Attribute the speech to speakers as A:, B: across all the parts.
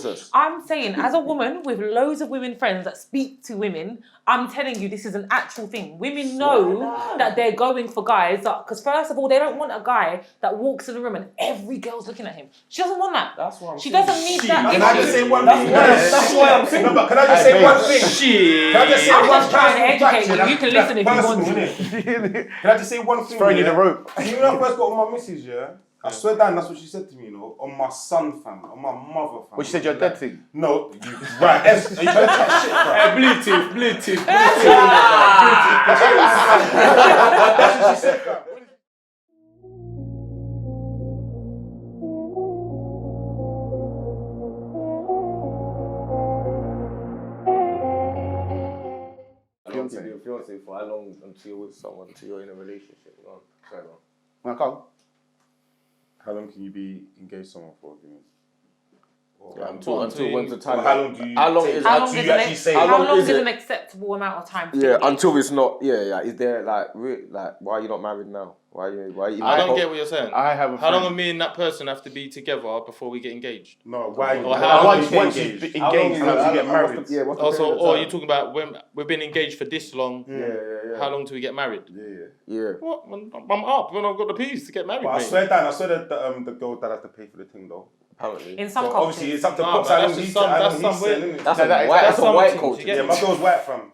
A: process.
B: I'm saying, as a woman with loads of women friends that speak to women, I'm telling you, this is an actual thing. Women know that they're going for guys because first of all, they don't want a guy that walks in the room and every girl's looking at him. She doesn't want that.
C: That's what I'm
B: She
C: saying.
B: doesn't need that.
D: Can I just say one thing?
C: That's why I'm saying.
D: No, but can I just say one thing? Can I just say
B: I'm
D: one
B: just trying to educate you.
D: fact?
B: You can listen if you want
D: to. Can I just say one thing?
A: Throwing you the rope.
D: You know, when I first got with my missus, yeah? I swear down, that's what she said to me, you know, on my son, fam, on my mother, fam.
A: What, she said you're a dead thing?
D: No, right, are you trying to chat shit, fam?
C: Bluetooth.
D: That's what she said, fam.
C: Fiance for how long until you're with someone, until you're in a relationship?
D: How long can you be engaged to someone for?
C: Until when's the time?
D: How long do you?
B: How long is
C: it?
B: an acceptable amount of time?
C: Yeah, until it's not. Yeah. Is there like why are you not married now? Why are you?
E: I don't get what you're saying.
A: I have a
E: How long do me and that person have to be together before we get engaged?
D: No, why?
E: Or how
A: once you engaged, how long do you get married?
E: Also, or you're talking about when we've been engaged for this long.
D: Yeah.
E: How long do we get married?
D: Yeah.
E: What? I'm up when I've got the peas to get married.
D: But I swear that the girl that has to pay for the thing though.
C: Apparently.
B: In some
D: so
B: cultures.
D: obviously it's up to
E: No,
D: Pops.
E: but
D: How long
E: that's
D: he's
E: some-
D: selling,
E: that's some
D: innit?
E: weird-
C: That's a
E: some
C: white
E: thing,
C: culture.
E: you get
D: Yeah,
E: me?
D: my girl's white, fam.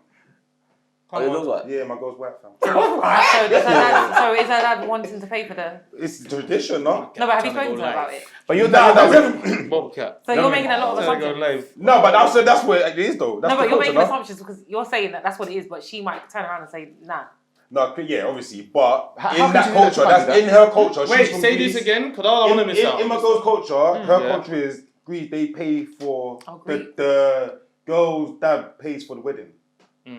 C: Oh, it looks like.
D: Yeah, my girl's white, fam.
B: So is her dad wanting to pay for the?
D: It's tradition, no?
B: No, but have you spoken to her about it?
A: But you're
E: Bobcat.
B: So you're making a lot of assumptions.
D: No, but that's what it is though. That's
B: No, but
D: the
B: you're
D: culture,
B: making assumptions because you're saying that that's what it is, but she might turn around and say, nah.
D: No, yeah, obviously, but
A: How
D: in
A: can
D: that
A: you
D: culture,
A: do that?
D: that's in her culture.
E: Wait,
D: she's from
E: say
D: Greece.
E: this again, because I don't want to miss out.
D: In my girl's culture, her
E: Yeah.
D: culture is Greece. They pay for
B: Greek.
D: the girl's dad pays for the wedding.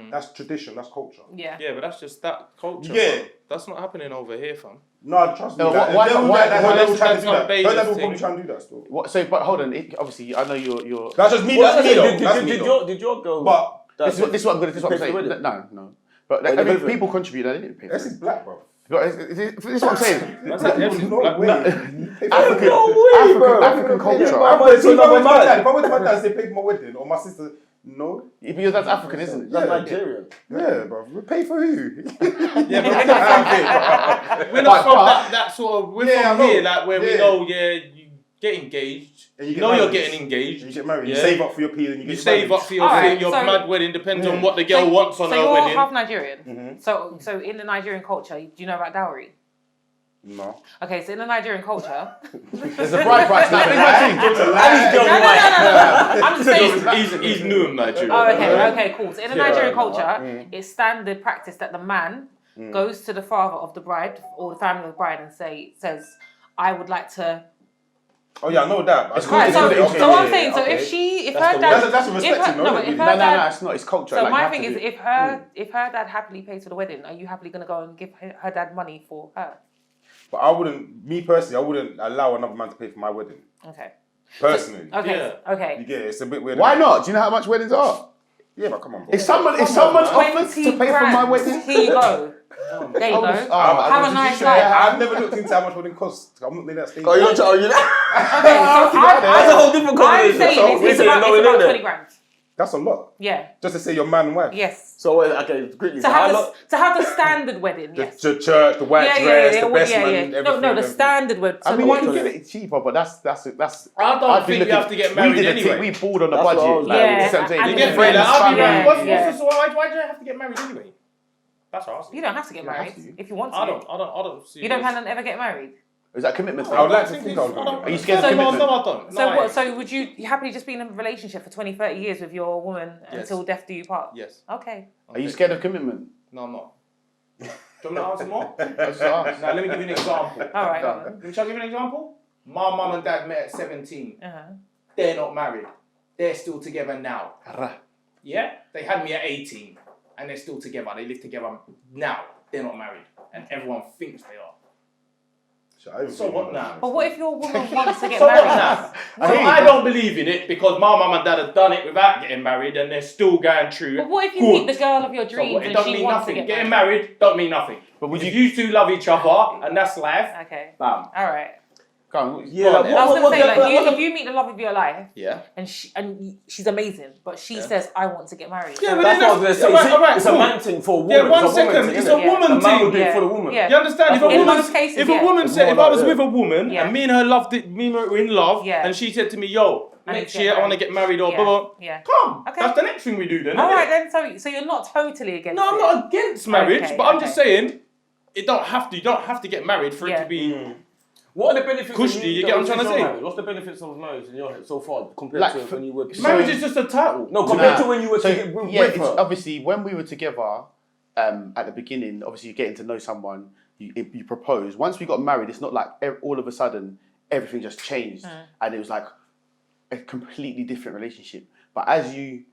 D: That's tradition. That's culture.
B: Yeah.
E: Yeah, but that's just that culture.
D: Yeah.
E: Fam. That's not happening over here, fam.
D: No, trust me.
A: No,
D: Her
A: why-
D: dad will
E: unless
D: try to
E: that's
D: do
E: some
D: that. Her
E: Bayless
D: dad will
E: thing.
D: probably try and do that still.
A: What? So, but hold on. Obviously, I know you're.
D: That's just me. That's me though. That's me though.
C: Did your girl?
D: But
A: This is what I'm going to
C: pay
A: say.
C: for the wedding?
A: No. But I mean, people contribute. They didn't pay for
D: this
A: it.
D: is black, bro.
A: But this is what I'm saying.
D: No way.
A: African culture.
D: If I went to my dad and say pay for my wedding, or my sister, no.
A: Because that's African, isn't it?
C: That's Nigerian.
D: Yeah, bro. We pay for who?
E: Yeah, but we're not from that sort of. We're
D: Yeah,
E: from
D: I know.
E: here, like where we
D: Yeah.
E: know, you get engaged.
D: And
E: You
D: get
E: know
D: married.
E: you're getting engaged.
D: You get married.
E: Yeah.
D: You save up for your pee and you
E: You
D: get
E: save
D: married.
E: up for your
B: Alright,
E: your
B: so-
E: mad wedding. Depends
D: Yeah.
E: on what the girl wants on
B: so
E: her
B: you're
E: wedding.
B: half Nigerian. So in the Nigerian culture, do you know about dowry?
D: No.
B: Okay, so in the Nigerian culture,
A: There's a bride price.
B: no. I'm just saying.
E: He's new in Nigeria.
B: Oh, okay, cool. So in the Nigerian culture, it's standard practice that the man goes to the father of the bride or the family of the bride and says, "I would like to."
D: Oh yeah, I know that. It's
B: Right, so
D: okay,
B: what I'm
D: yeah,
B: saying, so
D: okay.
B: if
D: That's
B: her
D: the-
B: dad,
D: that's a respect,
B: no, but if her
A: No,
B: dad,
A: it's not. It's culture.
B: so
A: like,
B: my
A: you have
B: thing
A: to
B: is,
A: do-
B: if her dad happily pays for the wedding, are you happily gonna go and give her dad money for her?
D: But I wouldn't, me personally, I wouldn't allow another man to pay for my wedding.
B: Okay.
D: Personally.
B: Okay.
E: Yeah.
B: Okay.
D: You get it? It's a bit weird.
A: Why not? Do you know how much weddings are?
D: Yeah, but come on, bro.
A: If someone's offered to pay for my wedding,
B: Here you go. There you go. Have a nice life.
D: I've never looked into how much wedding costs. I'm not in that stage.
C: Oh, you're not.
B: Okay, so
C: That's a whole different
B: I'm
C: conversation.
B: saying it's about 20 grand.
D: That's a lot.
B: Yeah.
D: Just to say your man and wife.
B: Yes.
C: So okay, quickly.
B: To have the standard wedding, yes.
D: The church, the white dress, the best man, everything.
B: No, the standard wedding.
A: I mean, you can get it cheaper, but that's.
E: I don't think you have to get married anyway.
A: We balled on the
C: That's what I
A: budget.
C: was
A: Like,
B: like.
A: you see what I'm saying?
B: Yeah,
E: You
A: You
E: get
A: get
E: married.
A: friends,
E: I'll be
A: family.
E: married. Why do you have to get married anyway? That's what I was
B: You don't have to get married
A: have to.
B: if you want to.
E: I don't see.
B: You don't
E: this.
B: plan on ever get married.
A: Is that commitment?
D: I would like to
E: think
D: think I was
E: I
D: going
E: don't-
D: to
A: Are you scared of
B: So-
A: commitment?
E: No, I don't.
B: So
E: No,
B: what? So would you happily just be in a relationship for 20, 30 years with your woman until death do you part?
E: Yes.
B: Okay.
A: Are you scared of commitment?
E: No, I'm not. Do you want me to answer more?
A: I just asked.
E: Now let me give you an example.
B: All right.
E: Shall I give you an example? My mum and dad met at 17.
B: Uh-huh.
E: They're not married. They're still together now. Yeah? They had me at 18 and they're still together. They live together now. They're not married. And everyone thinks they are. So what now?
B: But what if your woman wants to get
E: So what
B: married?
E: now? So I don't believe in it because my mum and dad have done it without getting married and they're still going through.
B: But what if you
E: Good.
B: meet the girl of your
E: So
B: dreams
E: what, it
B: and
E: don't
B: she
E: mean
B: wants
E: nothing.
B: to get
E: Getting
B: married?
E: married don't mean nothing.
A: But would
E: If
A: you?
E: you two love each other and that's life,
B: Okay.
E: bam.
B: All right.
A: Go on.
C: Yeah,
A: Go on
C: like,
A: then.
B: I was going to say,
C: What-
B: like, if you meet the love of your life,
C: Yeah.
B: and she's amazing, but she says, I want to get married.
E: Yeah, but
C: That's
E: then
C: what I was
E: that's-
C: going to say.
E: alright,
C: It's a
E: cool.
C: man thing for a woman.
E: Yeah, one
C: It's a woman
E: second.
C: thing,
E: It's
C: innit?
E: a woman
C: The man would
E: thing.
C: do it for the woman.
B: Yeah.
E: You understand? If a
B: In
E: woman,
B: most cases,
E: if
B: yeah.
E: a woman
C: It's
E: said,
C: more
E: if I
C: like
E: was
C: that.
E: with a woman
B: Yeah.
E: and me and her loved it, me and her were in love,
B: Yeah.
E: and she said to me, "Yo,
B: I need
E: next
B: to get
E: year I want to
B: married."
E: get married," or
B: Yeah.
E: blah blah.
B: Yeah.
E: Come,
B: Okay.
E: that's the next thing we do then.
B: All
E: innit?
B: right then, so you're not totally against
E: No, I'm
B: it.
E: not against marriage,
B: Okay,
E: but I'm just
B: okay.
E: saying, you don't have to get married for it
B: Yeah.
E: to be.
C: What are the benefits?
E: Cushy, you get what I'm trying to say?
C: Marriage? What's the benefits of marriage in your head so far compared
A: Like,
C: to when you were?
E: Marriage is just a title.
C: No, compared
A: Nah.
C: to when you were
A: So,
C: with
A: yeah, it's
C: her.
A: obviously when we were together at the beginning, obviously you're getting to know someone, you propose. Once we got married, it's not like all of a sudden everything just changed and it was like a completely different relationship. But as you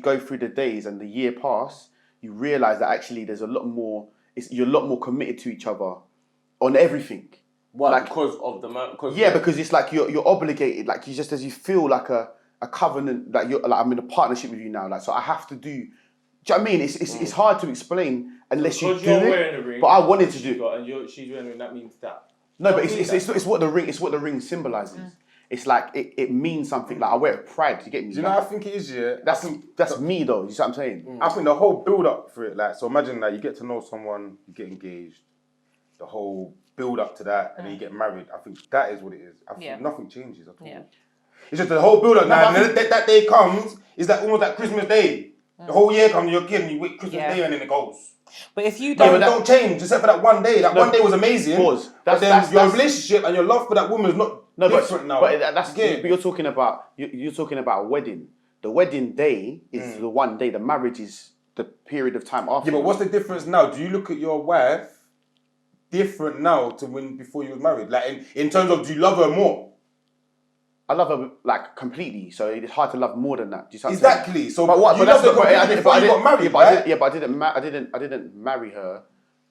A: go through the days and the year pass, you realise that actually there's a lot more. You're a lot more committed to each other on everything.
C: Why?
A: Like,
C: Because of the man.
A: Yeah, because it's like you're obligated. Like you feel like a covenant that you're like I'm in a partnership with you now. Like so I have to do. Do you know what I mean? It's hard to explain unless you
E: Because
A: do
E: you're
A: it.
E: wearing a ring,
A: But I wanted to do it.
E: and she's wearing a ring. That means that.
A: No, but it's what the ring symbolizes. It's like it means something. Like I wear it with pride. You get me?
D: Do you know what I think it is? Yeah,
A: That's me though. You see what I'm saying?
D: I think the whole build up for it, like, so imagine that you get to know someone, you get engaged, the whole build up to that, and then you get married. I think that is what it is. I think nothing changes at all.
B: Yeah.
D: It's just the whole build up now, and then that day comes, is that almost like Christmas Day. The whole year comes, you're a kid, and you wait Christmas Day, and then it goes.
B: But if you
D: But
B: don't,
D: it don't change, except for that one day. That one day was amazing.
A: Pause.
D: But then
A: That's-
D: your
A: that's-
D: relationship and your love for that woman is not different now.
A: But that's
D: Yeah.
A: but you're talking about you're talking about a wedding. The wedding day is the one day. The marriage is the period of time after.
D: Yeah, but what's the difference now? Do you look at your wife different now to when before you were married? Like in terms of, do you love her more?
A: I love her like completely, so it's hard to love more than that. Do you see what I'm saying?
D: Exactly. So
A: But what?
D: you
A: But that's
D: loved her
A: not. But I
D: completely
A: didn't.
D: before
A: But I
D: you
A: didn't.
D: got married,
A: Yeah, but
D: right?
A: I didn't marry her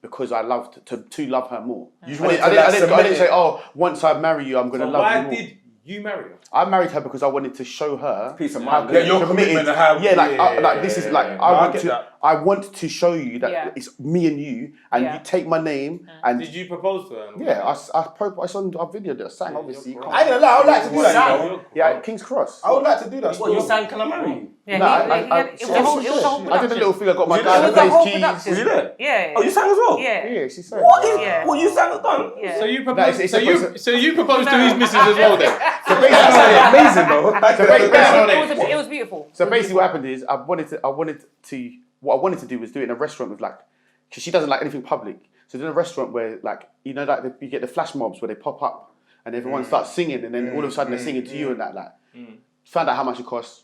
A: because I loved to love her more.
D: You just
A: I
D: wanted
A: didn't,
D: to,
A: I
D: like,
A: didn't, I
D: cement
A: didn't
D: it.
A: say, oh, once I marry you, I'm gonna
E: So
A: love
E: why
A: you more.
E: did you marry her?
A: I married her because I wanted to show her
C: Peace of
A: how
C: mind.
A: good-
D: Yeah, your commitment and how-
A: Yeah, like
D: yeah,
A: like this is like
D: yeah.
A: I
D: No, I
A: want
D: get
A: to.
D: that.
A: I want to show you that
B: Yeah.
A: it's me and you, and
B: Yeah.
A: you take my name and
E: Did you propose to her?
A: yeah, I saw a video that I sang. Obviously,
E: you're
A: you
D: I ain't gonna lie, I would like to do that, you know.
A: yeah, at King's Cross.
D: I would like to do that.
C: What you
D: still.
C: sang? Can I marry you?
B: yeah,
A: Nah,
B: it was a whole production.
A: I did a little thing. I got my
C: You
A: guy
C: did?
A: to
C: It was
A: play
B: a whole
A: his keys.
B: production.
C: Was you there?
B: Yeah.
C: Oh, you sang as well.
B: Yeah.
A: Yeah, she sang.
C: What is?
B: Yeah.
C: What you sang as done?
B: Yeah.
E: So you
A: No,
E: proposed.
A: it's
E: So you proposed to his missus as well then.
A: So basically,
D: Amazing, though.
B: It was beautiful.
A: So basically, what happened is I wanted to. What I wanted to do was do it in a restaurant with like, because she doesn't like anything public. So in a restaurant where like you know like you get the flash mobs where they pop up and everyone starts singing and then all of a sudden they're singing to you and that like. Found out how much it costs.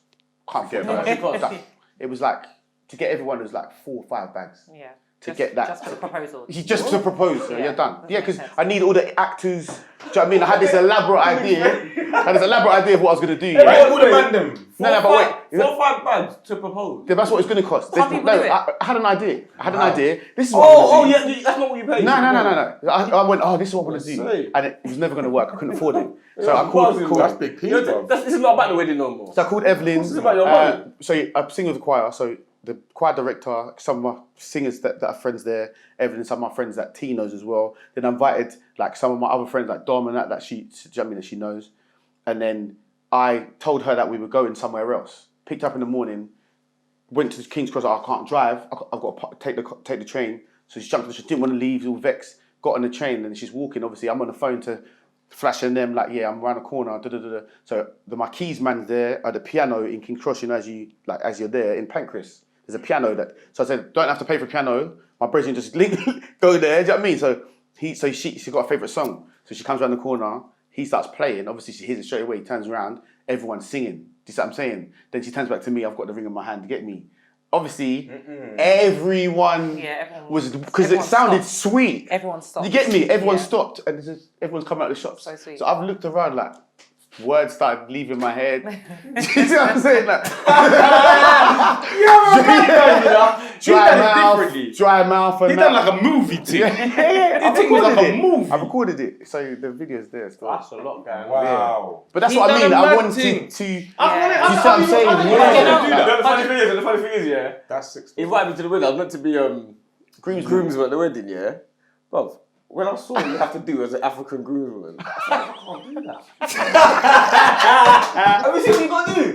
A: Can't afford
C: How much it cost?
A: that. It was like to get everyone it was like 4 or 5 bags.
B: Yeah.
A: To get that.
B: Just for the proposal.
A: Just to propose, so
B: Yeah.
A: you're done. Yeah, because
B: Makes sense.
A: I need all the actors. Do you know what I mean? I had this elaborate idea. I had this elaborate idea of what I was going to do.
D: Right,
A: Right?
D: all the man them.
A: No, but wait.
C: 4 or 5 bags to propose.
A: That's what it's going to cost.
B: Some people do it.
A: I had an idea. This is what
C: Oh,
A: I'm gonna do.
C: yeah, that's not what you paid.
A: No. I went, this is what I'm going to do.
C: Say.
A: And it was never going to work. I couldn't afford it. So
C: Yeah,
A: I called.
D: That's big piece, bro.
C: This is not about the wedding no more.
A: So I called Evelyn.
C: This is about your money.
A: So I sing with the choir. So the choir director, some of my singers that are friends there, Evelyn, some of my friends that T knows as well. Then I invited like some of my other friends like Dom and that do you know what I mean, that she knows. And then I told her that we were going somewhere else. Picked up in the morning, went to King's Cross. I can't drive. I've got to take the train. So she jumped. She didn't want to leave. All vexed. Got on the train and she's walking. Obviously, I'm on the phone to flashing them like, yeah, I'm around the corner. So my keys man's there at the piano in King's Cross. You know, as you're there in Pancras, there's a piano that. So I said, don't have to pay for piano. My brother just go there. Do you know what I mean? So she got a favourite song. So she comes around the corner. He starts playing. Obviously, she hears it straight away. He turns around. Everyone's singing. Do you see what I'm saying? Then she turns back to me. I've got the ring in my hand to get me. Obviously, everyone was because it sounded sweet.
B: Everyone stopped.
A: You get me? Everyone
B: Yeah.
A: stopped, and everyone's coming out of the shops.
B: So sweet.
A: So I've looked around like. Words started leaving my head. You see what I'm saying? Like, dry mouth, and
E: He done like a movie thing.
A: yeah.
E: The thing was like a movie.
A: I recorded it, so the video's there. Still.
C: That's a lot, guy.
D: Wow.
A: But that's
E: He
A: what I
E: done
A: mean.
E: a
A: I
E: mad
A: wanted
E: thing.
A: to.
B: Yeah.
A: You see what I'm saying?
C: The funny thing is, yeah,
D: That's 6.
C: he invited me to the wedding. I was meant to be
A: Groomsman.
C: groomsman at the wedding, yeah. But when I saw what you have to do as an African groomsman, I can't do that. Have you seen what you got to do?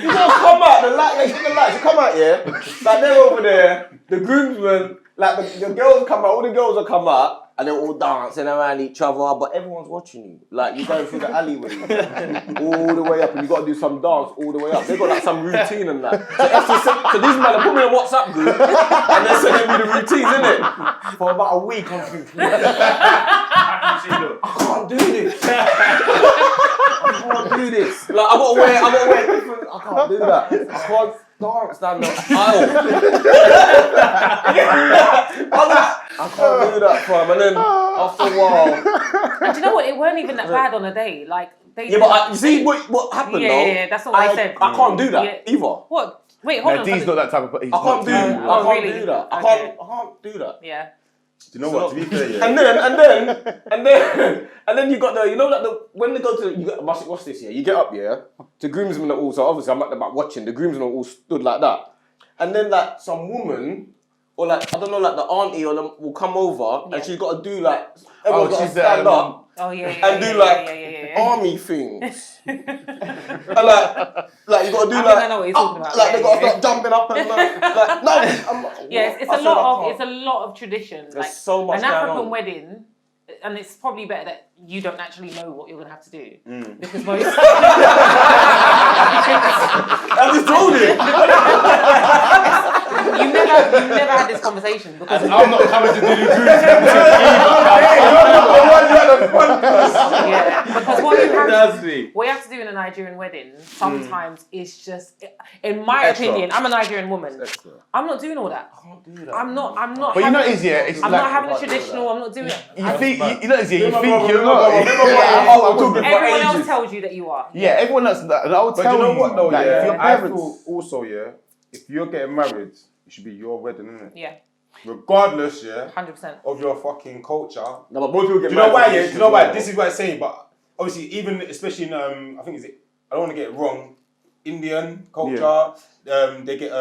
C: You got to come out, the lights, you come out, yeah? Like they're over there, the groomsmen, like the girls come out, all the girls will come out, and they're all dancing around each other, but everyone's watching you. Like, you're going through the alleyway, all the way up, and you got to do some dance all the way up. They got like some routine and that. So these men are putting me in a WhatsApp group, and they're sending me the routines, innit? For about a week, I'm thinking, I can't do this. I can't do this. Like, I gotta wear different, I can't do that. I can't dance down the aisle. I can't do that, fam. And then after a while,
B: And do you know what? It weren't even that bad on a day. Like they.
C: yeah, but you see what happened though.
B: Yeah, that's not what I said.
C: I can't do that either.
B: What? Wait, hold
A: No,
B: on.
A: D's not that type of. He's
C: I can't do.
A: not
C: I
A: too-
C: can't
B: really?
C: do that. I
B: Okay.
C: can't do that.
B: Yeah.
D: Do you know what? To be fair, yeah.
C: And then you got the, you know, like when they go to, you got, what's this here? You get up, yeah. The groomsmen are all, so obviously I'm at the back watching. The groomsmen are all stood like that, and then like some woman, or like I don't know, like the auntie or them will come over, and she's got to do like everyone's got to stand up.
B: Oh yeah.
C: And do like army things, and like you got to do
B: I
C: like,
B: know what you're talking about.
C: like they got to start jumping up and like no,
B: Yes, it's
C: I
B: a
C: said,
B: lot
C: I
B: of
C: can't.
B: it's a lot of tradition.
C: There's
B: Like
C: so much
B: an
C: going
B: African
C: on.
B: wedding, and it's probably better that you don't actually know what you're gonna have to do because most.
C: I just told you.
B: you never had this conversation because
D: I'm not coming to do the groom's
B: yeah, because what you have
C: That's me.
B: what you have to do in a Nigerian wedding sometimes is just, in my
C: Extra.
B: opinion, I'm a Nigerian woman.
C: Extra.
B: I'm not doing all that.
C: I can't do that.
B: I'm not.
A: But you know,
B: having-
A: it's yeah. It's
B: I'm
A: like
B: not having a
C: can't do
B: traditional. I'm not doing it.
A: you think you know, it's yeah. You
D: Remember,
A: think you're
D: remember,
A: not.
D: remember,
B: Yeah.
C: I'm talking for
B: Everyone else
C: ages.
B: tells you that you are.
A: Yeah, everyone else. And I would
D: But
A: tell
D: you know what though,
A: like, if your
D: yeah? I
A: parents.
D: feel also, yeah, if you're getting married, it should be your wedding, innit?
B: Yeah,
D: Regardless, yeah,
B: 100%.
D: of your fucking culture.
C: No, but most people get
D: Do you know
C: married
D: why?
C: for
D: Yeah,
C: this
D: do you know
C: as
D: why?
C: well.
D: This is what I'm saying, but obviously, even especially in I think I don't want to get it wrong. Indian culture, they get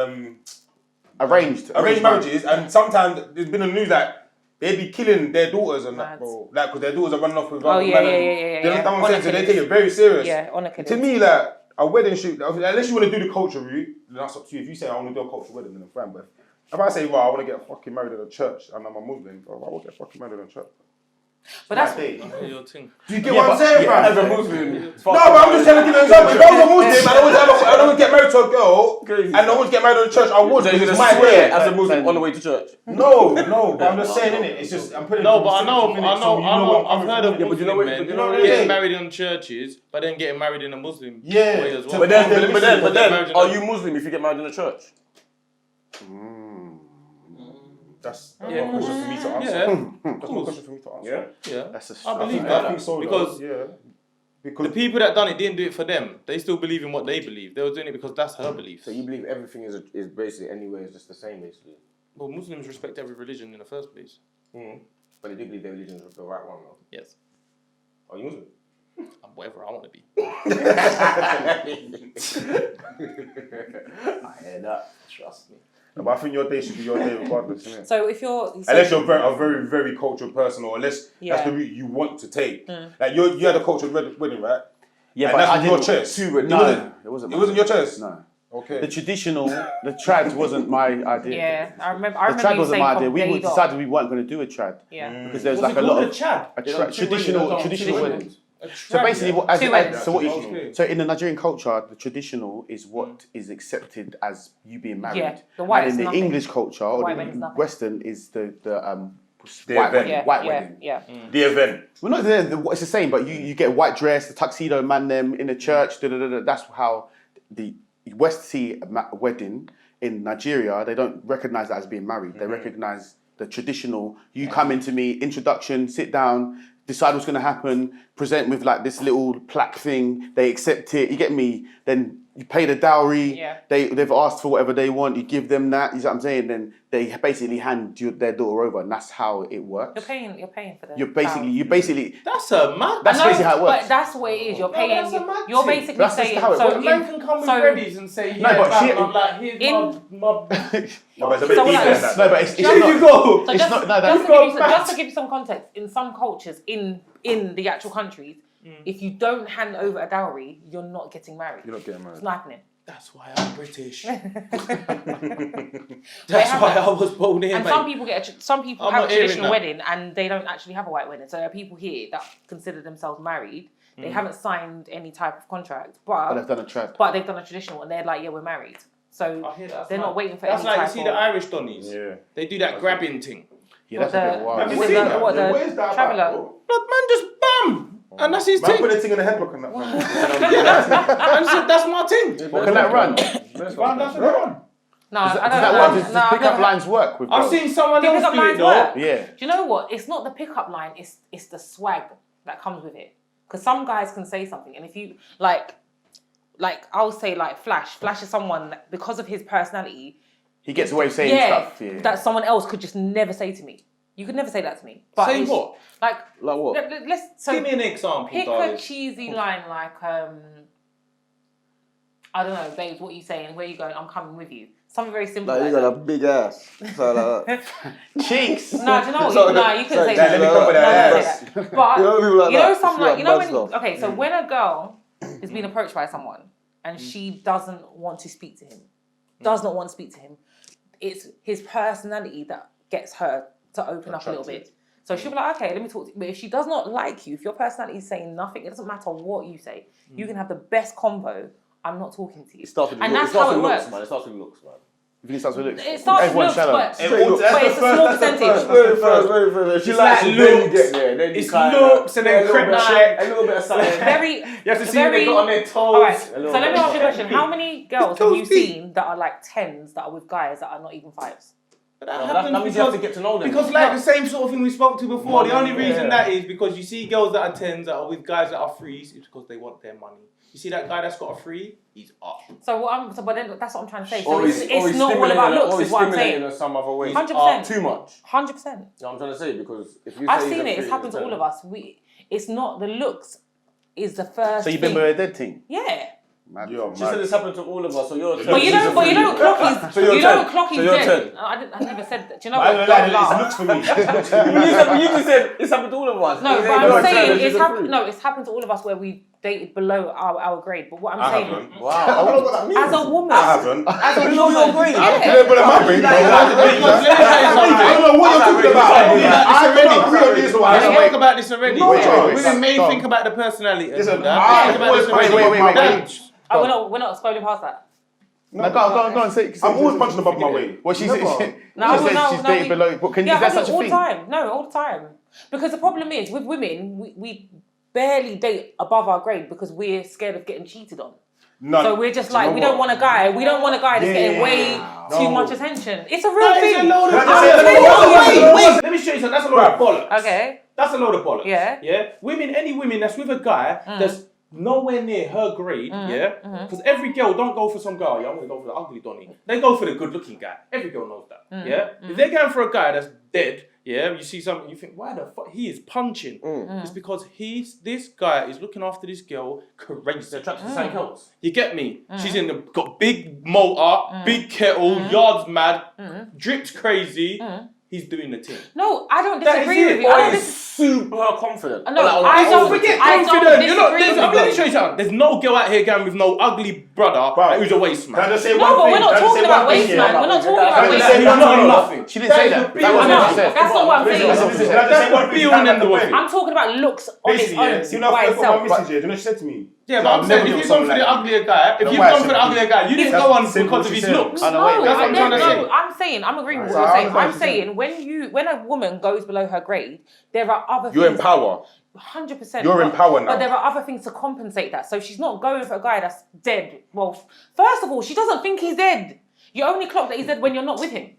A: Arranged
D: marriages, and sometimes there's been a news that they be killing their daughters and that,
B: Mad.
D: bro. Like, because their daughters are running off with
B: Oh,
D: other
B: yeah,
D: men.
B: yeah,
D: and-
B: yeah, yeah,
D: You understand what I'm
B: yeah.
D: saying? So they take it very serious.
B: Yeah, honor killings.
D: To me, like a wedding shoot, unless you want to do the culture route, then that's up to you. If you say I want to do a cultural wedding, then I'm fine. But if I say, well, I want to get fucking married in a church and I'm a Muslim, bro, I want to get fucking married in a church.
B: But that's
F: Your thing.
D: Do you get what I'm saying, fam?
C: As a Muslim,
D: No, but I'm just telling you an example. If I was a Muslim and I always get married to a girl and I always get married in a church, I would.
C: So you're
D: Because
C: gonna
D: it's my
C: swear
D: way.
C: as a Muslim on the way to church?
D: No, but I'm just saying, innit? It's just I'm putting.
F: No, but I know,
D: I've
F: I've heard of
C: Yeah, but you know
F: Muslim
C: what-
F: men
C: but you know what it
F: getting
C: is?
F: married in churches, but then getting married in a Muslim
D: Yeah.
F: way as well.
C: But then,
F: Marriage in
C: are
F: a-
C: you Muslim if you get married in a church?
D: That's
F: Yeah.
D: a question for me to answer.
F: Yeah,
D: That's not a question for me to answer.
F: yeah.
A: That's a
F: I believe
D: I
F: that
D: think so,
F: because
D: though. Yeah. Because
F: the people that done it didn't do it for them. They still believe in what they believe. They were doing it because that's her belief.
C: So you believe everything is basically anyway is just the same basically.
F: Well, Muslims respect every religion in the first place.
C: But they do believe their religion is the right one though.
F: Yes,
C: Are you Muslim?
F: I'm whatever I want to be.
C: I hear that. Trust me.
D: but I think your day should be your day regardless, innit?
B: so if you're
D: Unless you're a very, very cultural person, or unless
B: Yeah.
D: that's the route you want to take. Like you had a cultural wedding, right?
A: Yeah,
D: And
A: but
D: that's
A: I
D: your
A: didn't.
D: choice.
A: No, it wasn't.
D: It wasn't your choice.
A: No.
D: Okay.
A: The traditional, the trad wasn't my idea.
B: yeah, I remember
A: The trad
B: you
A: wasn't
B: saying
A: my
B: from
A: idea. We
B: day dot.
A: decided we weren't going to do a trad
B: Yeah.
A: because there was
E: Was
A: like
E: it
A: a lot
E: called
A: of
E: a Chad?
A: traditional weddings. So basically,
B: Two weddings.
A: So in the Nigerian culture, the traditional is what is accepted as you being married.
B: Yeah, the white
A: and
B: is
A: in the
B: nothing.
A: English culture or
B: white
A: the
B: wedding's nothing.
A: Western is the
D: The
A: white
D: event.
A: wedding.
B: Yeah,
A: White
B: yeah,
A: wedding.
B: yeah.
D: The event.
A: Well, not it's the same, but you get a white dress, the tuxedo man them in the church. That's how the West see a wedding in Nigeria. They don't recognize that as being married. They recognize the traditional. You come into me, introduction, sit down, decide what's going to happen, present with like this little plaque thing. They accept it. You get me? Then you pay the dowry.
B: Yeah.
A: They've asked for whatever they want. You give them that. You know what I'm saying? Then they basically hand their daughter over, and that's how it works.
B: You're paying for them.
A: You basically.
F: That's a mad.
A: That's basically how it works.
B: But that's what it is. You're paying.
F: that's a mad
B: You're
F: thing.
B: basically
A: That's just
B: saying.
A: how it
B: So
A: works.
F: A man can come with readies and say, yeah,
A: but she-
F: I'm like, here's
B: In-
D: No, but it's a bit
B: So
D: deeper
B: like-
D: than that.
A: No, but it's
F: Here
A: not.
F: you go.
B: So
A: It's
B: just,
A: not- no,
B: just,
A: that's-
B: just to give you some context, in some cultures, in the actual countries, if you don't hand over a dowry, you're not getting married.
D: You're not getting married.
B: It's not happening.
F: That's why I'm British.
B: They
F: That's
B: have
F: why
B: that.
F: I was born here,
B: And
F: mate.
B: some people
F: I'm
B: have a
F: not hearing
B: traditional
F: that.
B: wedding and they don't actually have a white wedding. So there are people here that consider themselves married. They haven't signed any type of contract,
A: But they've done a trad.
B: but they've done a traditional and they're like, yeah, we're married. So
F: I hear that's
B: they're
F: mad.
B: not waiting for
F: That's
B: any
F: like
B: type
F: you see
B: of...
F: the Irish Donnies.
D: Yeah.
F: They do that grabbing thing.
A: Yeah, that's a bit wild.
D: Have you
B: with
D: seen
B: the,
D: that?
B: what,
D: Yeah,
B: the
D: what is that
B: traveller.
D: about, bro?
F: Blood man just bam! And that's his
D: Man
F: thing.
D: put a thing in the headlock and that.
F: And said, that's my thing.
A: Well, can that run?
F: Run, that's a run.
B: No,
A: Does
B: I
A: that
B: don't
A: work?
B: know.
A: Does
B: No, I've
A: pickup
B: never-
A: lines work with
F: I've
A: girls?
F: seen someone
B: Do
F: else
B: pickup
F: do it
B: lines
F: though.
B: work?
A: Yeah.
B: Do you know what? It's not the pickup line, it's the swag that comes with it. Because some guys can say something, and if you like I'll say like Flash is someone that, because of his personality,
A: He gets away with saying stuff. Yeah.
B: that someone else could just never say to me. You could never say that to me. But
F: Say
B: it's-
F: what?
B: Like
C: what?
B: let's
F: Give me an example,
B: pick
F: darling.
B: a cheesy line like I don't know, babes, what are you saying? Where are you going? I'm coming with you. Something very simple.
C: Like,
B: Like
C: you got a
B: that.
C: big ass. So like that.
A: Cheeks.
B: No, do you know what?
C: Sorry,
B: No, you couldn't
C: sorry,
B: say that.
C: let me
B: No,
C: come with
B: you
C: that
B: couldn't
C: ass.
B: say that. But
C: You know people like that?
B: some
C: She
B: like
C: like
B: you know
C: bad
B: when
C: stuff.
B: okay, so when a girl is being approached by someone and she doesn't want to speak to him, it's his personality that gets her to open up a little bit. So she'll be like, okay, let me talk to you. But if she does not like you, if your personality is saying nothing, it doesn't matter what you say. You can have the best convo. I'm not talking to you.
C: It starts with
B: And
C: looks.
B: that's how it
C: looks,
B: works.
C: man. It starts with looks, man.
A: If you start with looks.
B: It starts with
A: Everyone's
B: looks,
A: shallow.
B: but it's a small percentage.
C: Very. She
F: It's
C: likes
F: like
C: you, then you
F: looks.
C: get there. Then you
F: It's
C: kinda-
F: looks and then
C: a little
F: crib
C: bit-
F: check.
C: A little bit of something.
B: Very,
F: You have to see
B: very,
F: what they got on their toes.
B: Alright, so
C: A little
B: let me
C: bit.
B: ask you a question. How many girls have
F: toes
B: you
F: deep.
B: seen that are like 10s that are with guys that are not even 5s?
F: But that
C: That
F: happens
C: means you have to get to know them.
F: because like the same sort of thing we spoke to before. The only reason
C: Yeah.
F: that is because you see girls that are 10s that are with guys that are 3s, it's because they want their money. You see that guy that's got a 3, he's up.
B: But then that's what I'm trying to say. So
C: Or
B: it's
C: he's
B: not all about
C: stimulating-
B: looks,
C: or he's
B: is what I'm
C: stimulating
B: saying.
C: in some other way.
B: 100%.
C: Too much.
B: 100%.
C: You know what I'm trying to say? Because if you
B: I've
C: say he's
B: seen
C: a
B: it. It's
C: freak,
B: happened to all of us. It's not the looks. Is the first.
A: So you've been
B: thing.
A: with a dead team?
B: Yeah.
A: Mad.
D: You're
C: She said
D: mad.
C: it's happened to all of us, so you're.
B: But you know, Clocky's.
C: So you're
B: you know,
C: 10.
B: Clocky's
C: So you're
B: dead.
C: 10.
B: I never said that. Do you know
A: But
B: what?
A: I
B: Don't
A: don't know,
B: laugh.
A: it looks for me.
C: You just said it's happened to all of us.
B: No,
C: It's
B: but
C: you're
B: I'm
C: 10,
B: saying
C: she's
B: it's
C: a
B: happened.
C: freak.
B: No, it's happened to all of us where we dated below our grade. But what I'm
D: I
B: saying,
D: haven't.
C: Wow, I don't know what that means.
B: as a woman,
D: I haven't.
B: as a
C: Below your
B: woman,
C: grade?
B: yeah.
D: Yeah, but I'm married. I don't know what you're talking about. I don't agree on this
F: We
D: one.
F: spoke about this already.
A: No.
F: We
A: Wait,
F: may
A: stop.
F: think about the personality. and
D: Listen,
F: all that.
D: I
F: Think about
D: always
F: this already.
A: wait.
B: Oh, we're not scrolling past that.
A: No, go on, say.
D: I'm always punching above my weight.
A: Well, she said
B: No,
A: she's
B: no,
A: dated
B: we-
A: below. But is
B: Yeah,
A: that such a
B: all
A: thing?
B: the time. No, all the time. Because the problem is with women, we barely date above our grade because we're scared of getting cheated on.
D: None.
B: So we're just
D: Do you
B: like,
D: know
B: we don't
D: what?
B: want a guy. We don't want a guy that's getting way too
D: No.
B: much attention. It's a real
F: That is a
B: thing.
F: load of
D: Can I just say
F: Wait. Let me show you something. That's a load of bollocks.
B: Okay.
F: That's a load of bollocks.
B: Yeah.
F: Yeah. Any women that's with a guy that's nowhere near her grade, yeah? Because every girl don't go for some guy, yeah, I'm gonna go for the ugly Donny. They go for the good looking guy. Every girl knows that. Yeah? If they're going for a guy that's dead, yeah, you see something, you think, why the fuck he is punching? It's because this guy is looking after this girl crazy.
C: They're attracted to the same girls.
F: You get me? She's got big motor, big kettle, yards mad, drips crazy. He's doing the thing.
B: No, I don't
F: That is
B: disagree
F: it.
B: with you.
F: Or
B: I don't
C: He's
B: dis-
C: super confident.
B: No,
C: Like,
B: I don't
F: Forget
B: I don't
F: confident. You're not,
B: disagree with
F: let me
B: you.
F: show you something. There's no girl out here going with no ugly brother who's a waste
D: Can I
F: man.
D: just say
B: No,
D: one
B: but
D: thing?
B: we're not
D: Can I just
B: talking
D: say
B: about
D: one thing
B: waste
D: here?
B: man. We're not talking about
C: Can I
B: waste
C: just say
B: man.
C: one thing?
F: Nothing.
A: She didn't say that. That wasn't
B: No,
A: what she said.
B: that's not what I'm
D: Listen,
B: saying.
D: listen, can I just say one thing?
F: Be on them the way.
B: I'm talking about looks on its
D: Basically, yeah.
B: own
D: See, now
B: by
D: I've got
B: itself.
D: my message here. Do you know what she said to me?
F: Yeah,
D: So
F: but
D: I've
F: I'm saying,
D: never
F: if
D: done
F: you've gone for
D: something
F: the
D: like
F: uglier guy, if
D: No,
F: you've
D: why I
F: gone for
D: said
F: the uglier guy, you didn't
D: That's
F: go on
D: simple
F: because
D: what
F: of
D: she
F: his
D: said.
F: looks.
A: I know, wait,
F: that's what I'm trying to say.
B: I'm saying, I'm agreeing with
D: So
B: what
D: I
B: you're saying.
D: understand
B: I'm
D: what you're
B: saying when a woman goes below her grade, there are other
D: You're in
B: things.
D: power.
B: 100%.
D: You're in power now.
B: But there are other things to compensate that. So she's not going for a guy that's dead. Well, first of all, she doesn't think he's dead. You only clock that he's dead when you're not with him.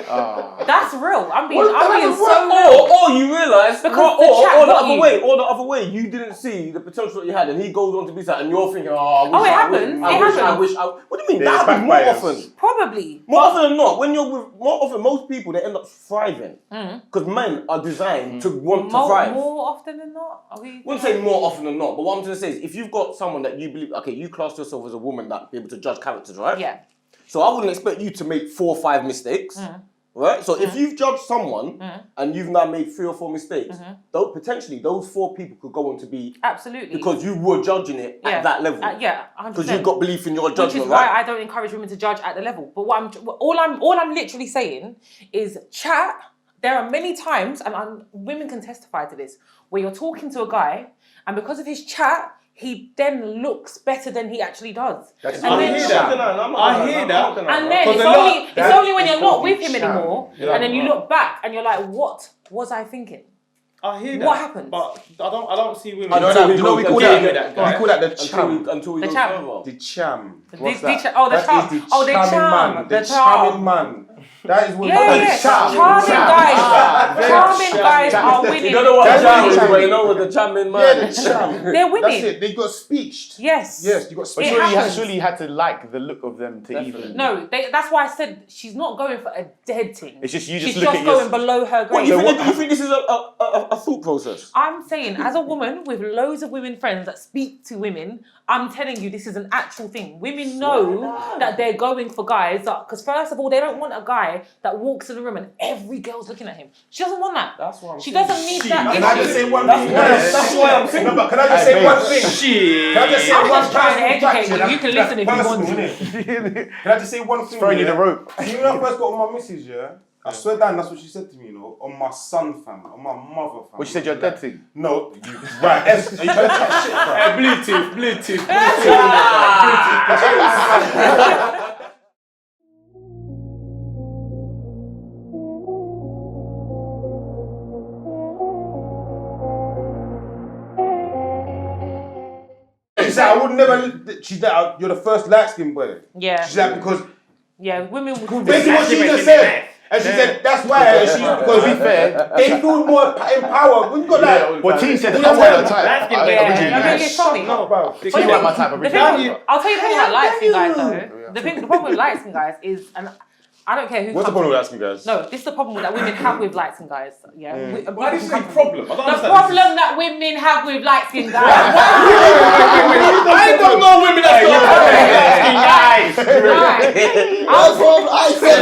A: Ah.
B: That's real. I'm being
C: Or
B: so real.
C: you realise,
B: Because
C: or the other way, you didn't see the potential that you had, and he goes on to be sad, and you're thinking,
B: it happens.
C: I wish. What do you mean? That happens more often.
B: Probably.
C: More often than not, when you're with most people, they end up thriving because men are designed to want to thrive.
B: More often than not.
C: I wouldn't say more often than not, but what I'm going to say is, if you've got someone that you believe, okay, you class yourself as a woman that be able to judge characters, right?
B: Yeah.
C: So I wouldn't expect you to make 4 or 5 mistakes, right? So if you've judged someone and you've now made 3 or 4 mistakes, potentially those 4 people could go on to be
B: absolutely
C: because you were judging it at that level.
B: 100%.
C: Because you've got belief in your judgment,
B: which is
C: right?
B: why I don't encourage women to judge at the level. But all I'm literally saying is chat. There are many times, and women can testify to this, where you're talking to a guy, and because of his chat, he then looks better than he actually does.
F: I hear that.
B: And then it's only when you're not with him anymore, and then you look back and you're like, what was I thinking?
F: I hear that.
B: What happened?
F: But I don't see women.
D: We call that the cham.
C: Until we
B: The
C: go
B: cham.
C: further.
D: The cham.
B: The
D: What's
B: charm.
D: that?
B: Oh, the charm.
D: That is
B: Oh, the charm.
D: man.
B: The
D: The
B: charm.
D: charming man. That is what
B: Charming guys. Charming guys are winning.
C: You don't know what a cham is, but you know what the charming man.
D: Yeah, the cham.
B: They're winning.
D: That's it. They got speeched.
B: Yes.
D: Yes, you got
A: But
D: speeched.
A: surely you had to like the look of them to even.
B: No, that's why I said she's not going for a dead thing.
A: It's just you
B: She's
A: just look
B: just
A: at
B: going below her
C: What,
B: grade.
C: you think this is a thought process?
B: I'm saying, as a woman with loads of women friends that speak to women, I'm telling you, this is an actual thing. Women know that they're going for guys because first of all, they don't want a guy that walks in the room and every girl's looking at him. She doesn't want that.
C: That's what I'm
B: She
C: saying.
B: doesn't need that.
D: Can I just say one thing?
C: That's why I'm saying.
D: No, but can I just say one thing?
F: Shit.
D: Can I just say
B: I'm
D: one
B: just trying to
D: personal
B: educate
D: fact?
B: you. You can listen if you want to.
D: to. Can I just say one thing?
A: throwing you the rope.
D: You know, when I first got on my missus, yeah? I swear down, that's what she said to me, you know, on my son, fam, on my mother, fam.
A: What she said, you're a dead thing.
D: No, you, right, are you trying to chat shit, fam?
F: Bluetooth.
D: She said, I would never, she's like, you're the first light-skinned boy.
B: Yeah.
D: She's like, because
B: Women would
D: basically what she just said. And she said, that's why, because to be fair, they feel more empowered. When you got that.
A: Well, T said I'm one of the type.
B: it's funny.
D: No, bro.
A: She like my type of
B: The thing, I'll tell you the thing about light skin guys though. The problem with light skin guys is, and I don't care who.
D: What's the problem with asking guys?
B: No, this is the problem that women have with light skin guys. Yeah.
F: Why did you say problem? I don't
B: The
F: understand.
B: problem that women have with light skin guys.
F: I don't know women that got light skin guys.
C: I said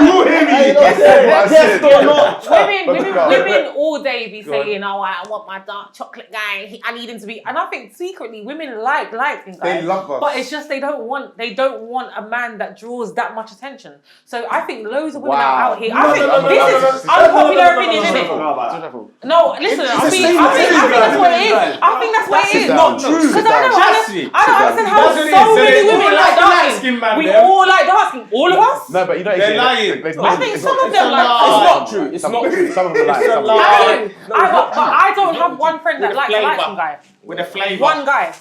D: You hear me?
C: yes or not?
B: Women all day be saying, "Oh, I want my dark chocolate guy. I need him to be." And I think secretly, women like light skin guys.
D: They love us.
B: But it's just they don't want a man that draws that much attention. So I think loads of women are out here. I think this is unpopular opinion, isn't it? No, listen. I think that's what it is. I think that's what it is.
F: Not true.
B: Because I don't understand how
F: That's what it
B: so
F: is.
B: many
F: They
B: women
F: all
B: like
F: like light
B: dark
F: skin
B: skin.
F: man,
B: We
F: them.
B: all like dark skin. All of us.
A: No, but you know
F: They're lying.
B: I think some of them like.
C: It's not true. It's not true.
A: Some of them like. Some of them
B: I don't have one friend that likes a light skin guy.
F: With a flavour.
B: One guy.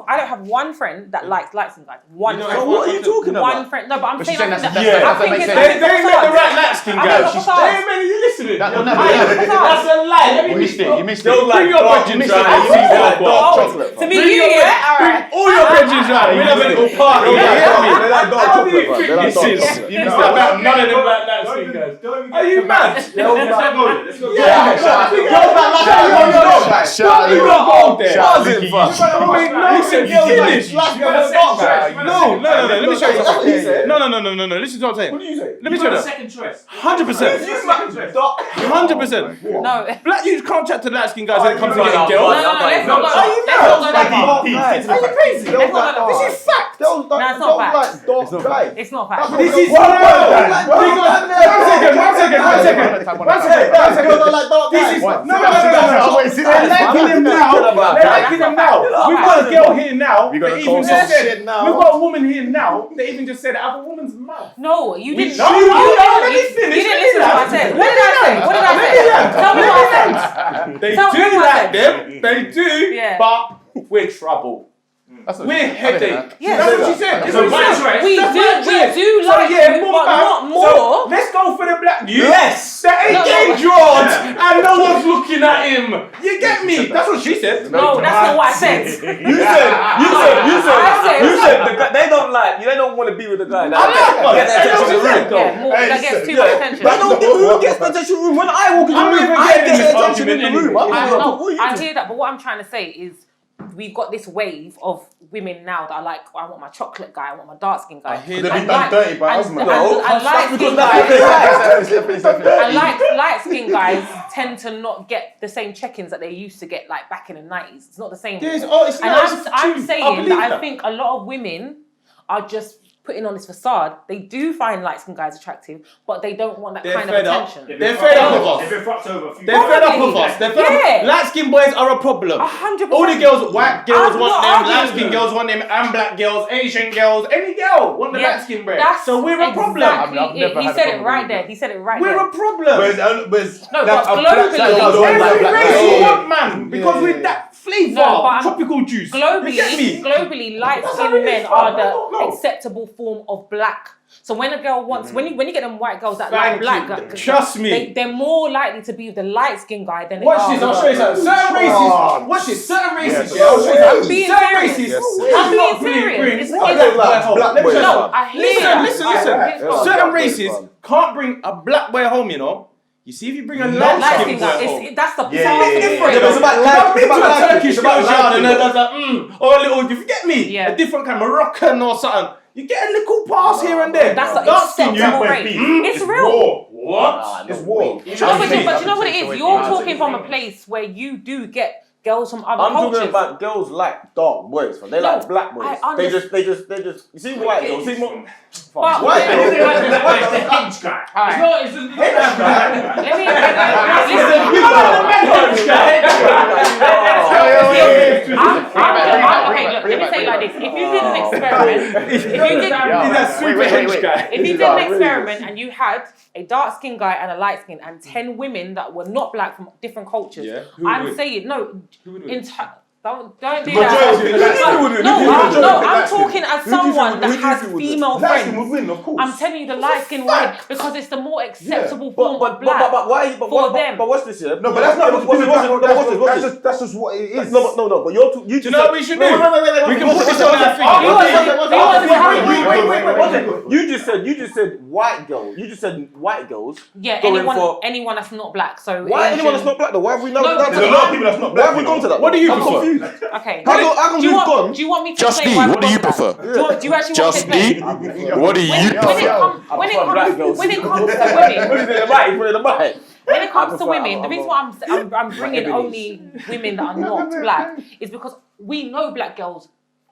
B: I don't have one friend that likes light skin guys. One
F: You know,
B: friend.
C: What are you talking
B: One
C: about?
B: friend. No, but I'm
A: But
B: saying.
A: she's saying
B: I think
A: that's-
B: that-
A: that
B: I think
A: makes
B: it's
A: sense.
F: They met the right light skin
B: I
F: guy.
B: think it's facade.
F: Hey man, are you listening?
A: That-
F: Yo,
A: no,
B: I think it's facade.
F: That's a lie. Let me
A: You missed it. You missed
F: Don't
A: it.
F: like your dark budget
A: missed
F: dry.
A: it.
F: You need dark
B: Oh,
F: chocolate.
B: to me, yeah. All right.
F: All your budget dry. We have a little party.
C: They like
F: How
C: dark
F: do you
C: chocolate, bro.
F: think
C: They like
F: this
C: dark
F: is?
C: chocolate.
F: It's about none of them like light skin guys. Are you mad?
E: Let's go.
F: Yeah.
A: Shout
F: You
A: out.
F: don't go there.
A: Shout out Lucky.
F: Wait, no, listen, finish. No, let me show you something. No, listen to what I'm saying.
C: What do you say?
F: Let me show you that.
E: Second choice.
F: 100%. 100%.
C: No.
F: Black youths can't chat to light skin guys when it comes to
C: no,
F: getting
C: no,
F: girls.
B: No, let's not go.
F: Are you
B: Let's not go that far.
F: Are you crazy?
B: Let's not go that far.
F: This is fact.
B: No, it's not fact. It's not fact.
F: This is
C: One
F: They're liking them now. We've got a girl here now. That even just said. We've got a woman here now. That even just said out of a woman's mouth.
B: No, you didn't.
F: No, let me
B: You
F: finish.
B: didn't listen to what I said. What did I say? What did I say? Tell me what I said.
F: They
B: Tell me
F: do
B: what I
F: like them. They do.
B: Yeah.
F: But we're trouble.
A: That's what
F: We're
A: she said.
F: headache.
B: Yeah.
F: That's what she said. That's
E: So
F: what she said.
E: my
B: We
F: That's
B: do,
F: my
B: we
F: dress.
B: do
F: So
B: like
F: yeah,
B: you,
F: more
B: but
F: about-
B: not more.
F: So let's go for the black.
C: Yes.
F: The AK
B: no.
F: George, and no one's looking at him. You get me? That's what she said.
B: No, that's not what I said.
C: You said they don't like you. They don't want to be with the guy.
F: I like one.
C: Get that
F: That's
C: attention
F: what
C: in
F: she
C: the
F: said.
C: room.
B: Yeah, more, that gets too much attention.
C: But who gets the attention in the room? When I walk in the
F: I'm
C: room,
F: even
C: I
F: getting
C: get
F: this
C: the attention in the
F: argument
C: room.
F: anyway.
B: I
C: What
B: know,
C: are you
B: I
C: doing?
B: hear that, but what I'm trying to say is we've got this wave of women now that are like, I want my chocolate guy, I want my dark skin guy.
F: I hear
D: They've
F: that.
D: been done dirty by us, man.
B: And light skin guys, and light skin guys tend to not get the same check-ins that they used to get like back in the 90s. It's not the same.
F: Yes,
B: anymore.
F: it's
B: And
F: not.
B: I'm
F: It's
B: saying
F: true. I believe
B: that I
F: that.
B: think a lot of women are just putting on this facade. They do find light skin guys attractive, but they don't want that
F: They're
B: kind of
F: fed up.
B: attention.
F: They're fed up of
E: They've
F: us.
E: been fucked over a few
F: They're fed up of
B: Probably.
F: us. They're fed
B: Yeah.
F: up. Light skin boys are a problem.
B: 100%.
F: All the girls, white girls
B: I'm
F: want
B: not
F: them,
B: arguing
F: light skin
B: with
F: girls want them, and black girls, Asian girls, any girl want the
B: Yeah,
F: light skin bread.
B: That's
F: So we're a problem.
B: exactly
A: I mean, I've never
B: it. He
A: had a
B: said it
A: problem
B: right
A: with
B: there.
A: it.
B: He said it right
F: We're
B: there.
F: a problem.
B: No, but globally,
F: Every race you
A: Yeah.
F: want, man, because with that flavour,
B: No, but I'm-
F: tropical juice. You get me?
B: Globally, light
F: That's how
B: skinned
F: it
B: men
F: is,
B: are
F: fam. I
B: the
F: don't know.
B: acceptable form of black. So when a girl wants, when you get them white girls that
F: Thank
B: like black,
F: you. Trust me.
B: they're more likely to be with the light skinned guy than they
F: Watch
B: are
F: this, I'll
B: with
F: show you
B: the-
F: something. Certain races, watch this, certain races, yeah, I'll show you
B: I'm
F: something.
B: being
F: Certain
B: serious.
F: races,
B: I'm
F: I'm
B: being
F: not being
B: serious.
F: green.
B: It's-
F: What
B: it's-
F: are they like? Let me show you
B: No,
F: something.
B: I hear that.
F: Listen. Certain races can't bring a black boy home, you know. You see, if you bring a
B: Light
F: light
B: skinned
F: skin boy
B: guy,
F: home.
B: that's the
A: Yeah,
B: part
A: yeah, yeah.
B: difference.
C: Yeah, but it's about
F: I've been to a
C: liking.
F: Turkish
C: It's about
F: girl's yard and
C: liking.
F: there's like, or a little, you get me?
B: Yeah.
F: A different kind of Moroccan or something. You get a little pass here and there.
B: That's the
F: Dark skin, you
B: acceptable
F: have
B: rate.
F: beef.
B: It's real.
F: What?
C: It's war.
B: No, but you know what it is? You're talking from a place where you do get girls from other
C: I'm
B: cultures.
C: talking about girls like dark boys, man. They like black boys.
B: I
C: They just. You see white girls. See more.
B: But-
C: White
E: It's
C: girls.
E: the hedge guy.
B: Alright.
E: It's not the hedge guy.
B: Let me okay, look, let me say it like this. If you did an experiment, if you did an experiment and you had a dark skinned guy and a light skin and 10 women that were not black from different cultures,
F: Yeah, who would
B: I'm
F: win?
B: saying no.
F: Who would win?
B: Don't do that.
D: Majority.
B: No, I'm talking as someone that has female
D: Light skin
B: friends.
D: would win, of course.
B: I'm telling you the light skin win because it's the more acceptable form of black.
C: But why?
B: for them.
C: But what's this here?
D: No, but that's not
C: What's this?
D: that's just what it is.
C: No, but you're you
F: Do you
C: just
F: know
C: said-
F: what we should do?
C: Wait,
F: We can
C: what's
F: put
C: this?
F: this on our thing.
C: Wait. You just said white girls. You just said white girls.
B: Yeah,
C: going for-
B: anyone that's not black. So
C: Why
B: Asian-
C: anyone that's not black though? Why have we now
B: No,
C: gone to
D: There's a
C: that?
D: lot of people that's not
C: Why
D: black.
C: have we gone to that?
F: What do you
C: I'm
F: prefer?
C: confused.
B: Okay.
C: How come
B: do you
C: we've gone?
B: want? Do you want me to
G: Just
B: explain
G: D,
B: why
G: what do
B: we've
G: you
B: done that?
G: prefer?
B: Do you actually
G: Just
B: want me
G: D,
B: to explain?
G: what do you
B: When it
G: prefer?
B: comes to women,
C: What is it right? Put it in the mic.
B: when it comes to
C: prefer-
B: women, the
C: I'm
B: reason
C: not-
B: why I'm bringing
C: Ebony's.
B: only women that are not black is because we know black girls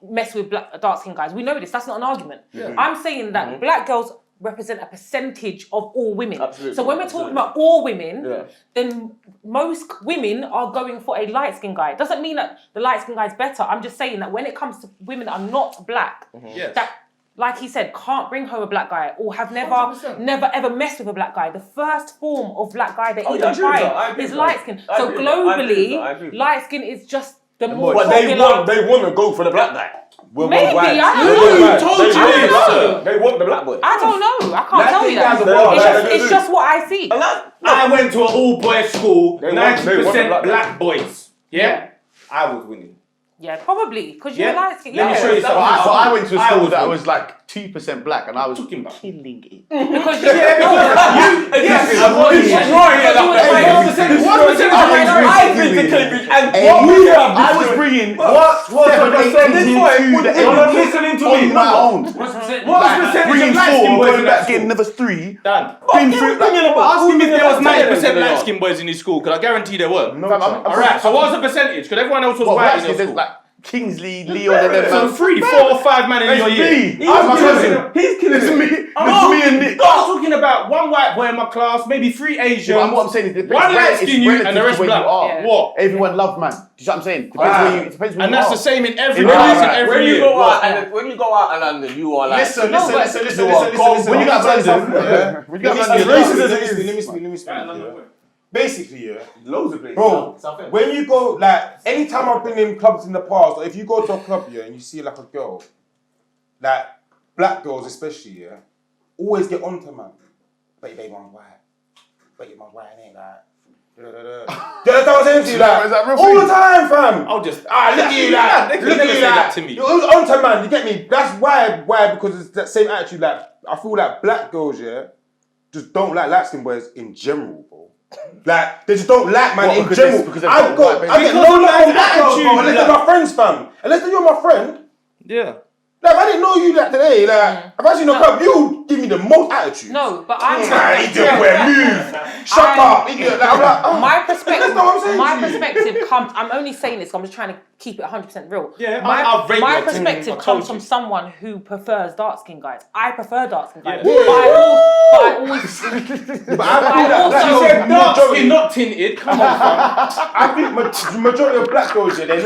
B: mess with dark skinned guys. We know this. That's not an argument. I'm saying that black girls represent a percentage of all women.
C: Absolutely.
B: So when we're talking about all women,
C: Yeah.
B: then most women are going for a light skinned guy. It doesn't mean that the light skinned guy is better. I'm just saying that when it comes to women that are not black,
F: Yes.
B: that, like he said, can't bring home a black guy or have never
F: 100%.
B: ever messed with a black guy. The first form of black guy they
C: Oh,
B: even
C: yeah, I agree with that. I
B: try
C: agree
B: is
C: with
B: light
C: that.
B: skin.
C: I
B: So
C: agree with that. I agree with
B: globally,
C: that. I agree with that.
B: light skin is just the more
C: But they
B: popular.
C: want to go for the black guy.
B: Maybe, I don't
C: They
B: know.
C: want-
F: told
C: they
F: you
C: want
F: this,
C: the black
F: sir.
C: guy. They want the black boy.
B: I don't know. I can't tell you
E: guys
B: that.
E: are wrong.
B: It's just what I see.
C: And that-
F: I went to an all-boys school,
C: They want
F: 90%
C: the
F: black boys.
B: Yeah.
F: Yeah? I was winning.
B: Yeah, probably because you're
F: Yeah.
B: light skin.
F: Let me show you
A: So
F: something.
A: I went to a
F: I
A: school
F: was
A: that
F: one.
A: was like 2% black, and I was
F: Talking about.
A: killing it.
B: Because you
C: I've been to Cambridge and
A: I was bringing
F: What's the
A: 7, 8,
F: percentage?
A: 18 to the
F: You're not
A: 8
F: listening to
A: on
F: me.
A: my own.
E: What's the percentage?
F: What was the percentage
A: Bringing
F: of light skin
A: 4,
F: boys
A: going
F: in
A: back,
F: that
A: getting
F: school?
A: another 3.
F: Dan,
A: Bring through like,
F: ask him if there was 90%
C: They
F: light
C: are.
F: skin boys in his school, because I guarantee there were.
A: Alright,
F: So what was the percentage? Because everyone else was
A: well,
F: white in
A: actually,
F: your
A: there's
F: school.
A: like Kingsley, Leon, and them.
F: So 3, 4, or 5 man in your year.
A: I'm my cousin.
C: He's killing
A: It's
C: it.
A: me. It's me and Nick.
F: I'm talking about one white boy in my class, maybe 3 Asians.
A: But what I'm saying is, it
F: one
A: depends
F: light
A: it's
F: skin you and the
A: relative
F: rest
A: to where
F: black.
A: you are.
B: Yeah.
F: What?
A: Everyone love man. Do you know what I'm saying? Depends where you. It depends where
F: And
A: you
F: that's
A: are.
F: the same in every
A: In
F: race
A: every-
F: and every
C: When you
F: year.
C: go out and when you go out and London, you are like.
A: Listen.
B: No, but-
A: When you got London, when you got London,
D: Let me speak. basically, yeah.
C: Loads of places.
D: Bro,
E: Southend.
D: when you go, like, anytime I've been in clubs in the past, or if you go to a club, yeah, and you see, like, a girl, like, black girls especially, yeah, always get onto, man. But your baby mom's white. But your mom's white, ain't like... Do you know what I'm saying to you? Like,
A: Is that real
D: all
A: thing?
D: the time, fam.
F: I'll just.
D: Look at you, like,
F: They could
D: look
F: never
D: at you,
F: say
D: like,
F: that to me.
D: You're onto, man, you get me? That's why, because it's that same attitude, like, I feel like black girls, yeah, just don't like light-skinned boys in general, bro. Like, they just don't like, man,
A: What,
D: in
A: because
D: general.
A: it's- because they've got white
D: I get
F: Because
D: no
F: of
D: love from
F: that
D: black girls, bro,
F: attitude,
D: unless they're
F: like-
D: my friends, fam. Unless you're my friend.
F: Yeah.
D: Like, if I didn't know you like today, like, if I seen no club, you give me the most attitude.
B: No, but I'm.
D: Nah, he didn't wear move. Shut up, idiot. Like, I'm like, oh.
B: My perspective.
D: That's not what I'm saying
B: My
D: to you.
B: perspective comes. I'm only saying this. 'Cause I'm just trying to keep it 100% real.
F: Yeah,
B: My,
F: I'll rate
B: my
F: your team.
B: perspective
F: I told
B: comes
F: you.
B: from someone who prefers dark skinned guys. I prefer dark skinned guys.
F: Yeah.
B: But I always.
D: But I feel
B: I
D: that,
B: also-
F: She
D: like,
F: said dark
D: majority-
F: skin, not tinted. Come on, fam.
D: I think the majority of black girls, yeah, they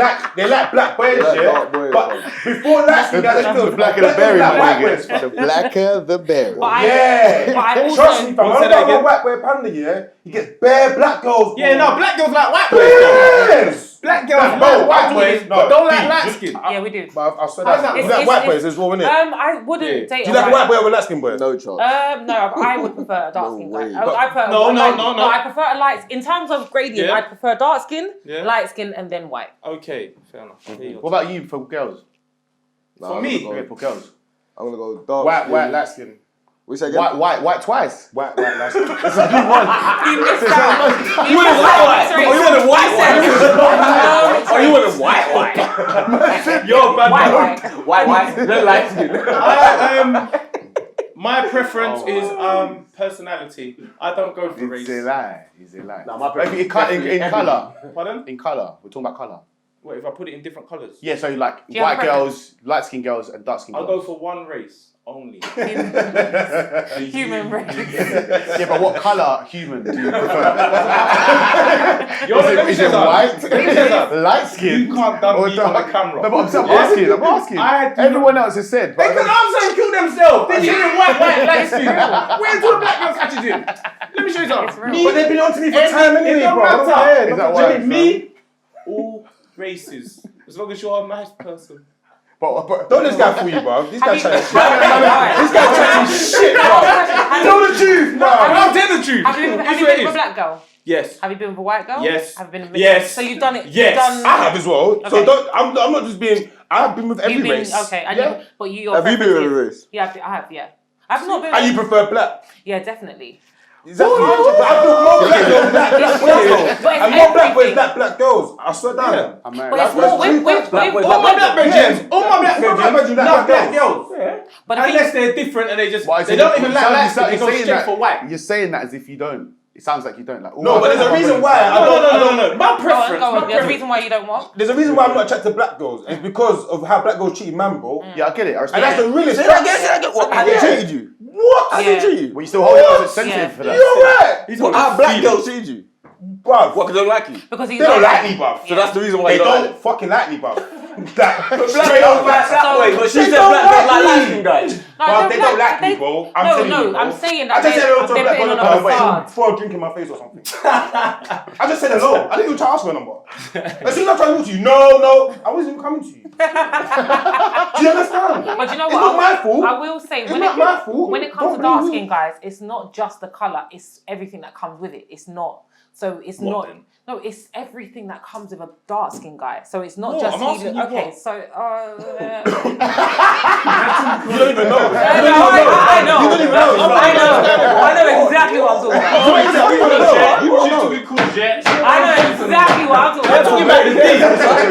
D: like black boys,
C: Like
D: yeah.
C: dark boys,
D: But
C: fam.
D: before light skin guys,
A: The blacker the berry,
D: like
A: my
D: white
A: nigga.
D: boys, fam.
A: The blacker the berry.
B: But I,
D: Yeah,
B: but I also.
D: trust me, fam.
F: Say
D: I'm
F: that
D: not a
F: again.
D: white boy panda, yeah. He gets bare black girls.
F: Yeah,
D: bro.
F: no, black girls like white boys. though.
D: Yes.
F: Black girls
D: No,
F: like white
D: white
F: boys,
D: boys,
F: but don't like
D: no,
F: light
D: just-
F: skin.
B: Yeah, we do.
D: But I swear
F: How's
D: that
F: that?
D: you like
B: It's-
D: white
B: it's-
D: boys as well, innit?
B: I wouldn't
F: Yeah.
B: date
D: Do you like a white boy
B: boy.
D: or a light skin boy?
C: No chance.
B: No, I would prefer a dark skin
C: No
B: guy.
C: way.
B: I prefer
F: No, no,
B: like,
F: no, no.
B: I prefer a light. In terms of gradient,
F: Yeah.
B: I prefer dark skin,
F: Yeah.
B: light skin, and then white.
F: Okay, fair enough. Here you
A: What
F: go.
A: about you for girls?
C: Nah,
F: For
C: I'm
F: me?
C: gonna
A: Okay,
C: go-
A: for girls.
C: I'm gonna go dark.
D: White,
C: skin.
D: light skin.
C: We say again?
A: White twice.
D: White, light skin.
B: You missed out. You missed
F: white.
B: Sorry.
F: Oh, you want a white
B: one?
F: Oh, you want a white one? You're bad.
B: White.
C: No light skin.
F: My preference
A: Oh.
F: is personality. I don't go for race.
A: It's a lie. It's a lie.
C: Nah, my
A: But in colour.
F: Pardon?
A: In colour. We're talking about colour.
F: What if I put it in different colours?
A: Yeah, so like
B: you have
A: white
B: a preference?
A: girls, light skinned girls, and dark skinned
F: I'll
A: girls.
F: go for one race only.
B: Human race.
A: Yeah, but what colour human do you prefer?
F: You're
A: Is it white, light skin?
F: You can't done
A: or
F: me on
A: dark?
F: the camera.
A: No, but I'm asking. I'm asking. Everyone else has said.
F: They
A: But
F: can answer and kill themselves. They're saying white, light skin. Where do the black girls catches in? Let me show you something.
B: real.
D: But they've been on to me for time anyway,
F: It don't
D: bro.
F: matter.
A: Is that why?
F: Me, all races. As long as you're a nice person.
A: but
D: Don't let this guy fool you, bro. This guy
B: Have you-
D: trying to shit.
B: Alright.
D: This guy trying to shit, bro. Tell the truth, bro.
F: I'll tell the truth.
B: Have you
F: It's
B: been
F: what
B: with
F: it
B: a
F: is.
B: black girl?
F: Yes.
B: Have you been with a white girl?
F: Yes.
B: Have you been with
F: Yes.
B: So you've done it.
F: Yes.
B: You've done,
D: I have as well. So
B: Okay.
D: don't. I'm not just being. I've been with every
B: You've been
D: race.
B: okay. And
D: Yeah.
B: but your
C: Have you been
B: preference
C: with a
B: is-
C: race?
B: Yeah, I have. Yeah, I've not been.
D: And you prefer black?
B: Yeah, definitely.
D: Exactly. I feel more black girls, black boys.
B: But it's
D: And more black boys,
B: everything.
D: black girls. I swear down.
A: I'm married.
B: But it's more with
F: All my black Belgians, all my black
D: Black
F: Belgians,
D: Belgians,
F: love
D: black
F: black girls.
B: But I
F: Unless
B: think
F: they're different and they just,
A: But
F: they don't even like light skin, they go straight for white.
A: You're saying that as if you don't. It sounds like you don't. Like,
D: No, but there's a reason why I don't.
F: No. My preference,
B: go on.
F: my
B: There's a
F: preference.
B: reason why you don't want.
D: There's a reason why I'm not attracted to black girls. It's because of how black girls treat man, bro.
A: Yeah, I get it. I respect
D: And that's
A: it.
D: the realest.
C: Say that again, say that again. What? How they
D: Yeah.
C: treated you?
D: What?
C: How
B: Yeah.
C: they treat you?
A: But you still hold it as sensitive
B: Yeah.
A: for that.
D: You're right,
F: He's
C: What?
F: got
C: How black
F: feelings.
C: girls treat you?
D: bruv.
C: What? Because they don't like you.
B: Because he's
D: They don't like me, bruv.
C: So that's the reason why
D: They
C: you don't like
D: don't fucking like me, bruv. That
C: Black
D: straight
C: girls
D: up,
C: like that
B: So-
C: way, but she
D: They
C: said
D: don't
C: black girls
D: like
C: like
D: me.
C: light skin guys.
D: Bruv, they don't like me, bro. I'm telling you, bro.
B: I'm saying that
D: I just said hello to a
B: they're
D: black
B: putting
D: girl
B: on a
D: wait,
B: facade.
D: throw a drink in my face or something. I just said hello. I didn't even try to ask for a number. As soon as I tried to talk to you, no, I wasn't even coming to you. Do you understand?
B: But you know
D: It's
B: what?
D: not my fault.
B: I will say
D: It's
B: when
D: not my fault.
B: when it comes to
D: Don't
B: dark
D: blame me.
B: skin guys, it's not just the color; it's everything that comes with it. It's not. So it's
F: What
B: not.
F: then?
B: No, it's everything that comes with a dark skin guy. So it's not
F: No,
B: just
F: I'm asking you
B: okay.
F: what?
B: So
D: You don't even know.
B: I know.
D: You don't even know.
B: I know exactly what I'm talking about.
D: You don't know. You don't
F: She's
D: know.
F: talking cool jet.
B: I know exactly what I'm talking
C: We're
B: about.
C: talking about the D.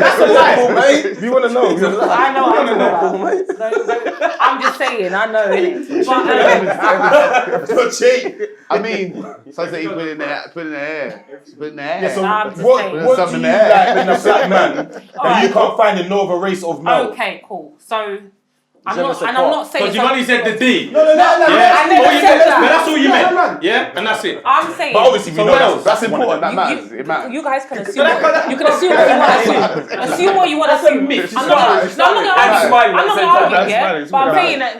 C: That's a lie, mate.
D: We want to know.
B: I know what I'm talking
C: Cool,
B: about.
C: mate.
B: I'm just saying, I know it. But
D: You're cheap.
A: I mean, sounds like you put it in the hair. Put it in the hair.
D: Yeah, so
B: Nah, I'm just
D: what
B: saying.
D: do you
A: Something
D: like
A: there.
D: in a black man that you can't find in no other race of male?
B: okay, cool. So I'm
C: Je ne
B: not,
C: sais
B: and I'm
C: pas.
B: not saying.
F: Because you've only said the D.
D: No.
B: I
F: Yeah,
B: never
F: all you
B: said
F: meant.
B: that.
F: But that's all you
D: No,
F: meant.
D: man.
F: Yeah, and that's it.
B: I'm saying.
D: But obviously we
F: So
D: know
F: what
D: that's,
F: else?
A: That's important. That
B: You-
A: matters. It matters.
B: You guys can assume. You can assume what you want to assume. Assume what you want to assume.
F: myth.
B: I'm not going to
C: I'm
B: argue.
C: smiling
B: I'm
C: at
B: not
C: the
B: going
C: same
B: to
C: time.
B: argue, yeah?
D: smiling, it's
B: But I'm
D: good.
B: saying that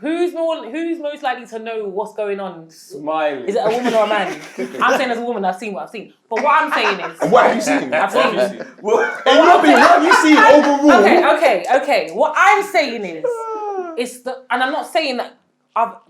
B: Who's most likely to know what's going on?
C: Smiling.
B: Is it a woman or a man? I'm saying as a woman, I've seen what I've seen. But what I'm saying is,
D: And what have you seen?
B: I've seen it.
C: What?
D: And what have you seen overall?
B: Okay. What I'm saying is, and I'm not saying that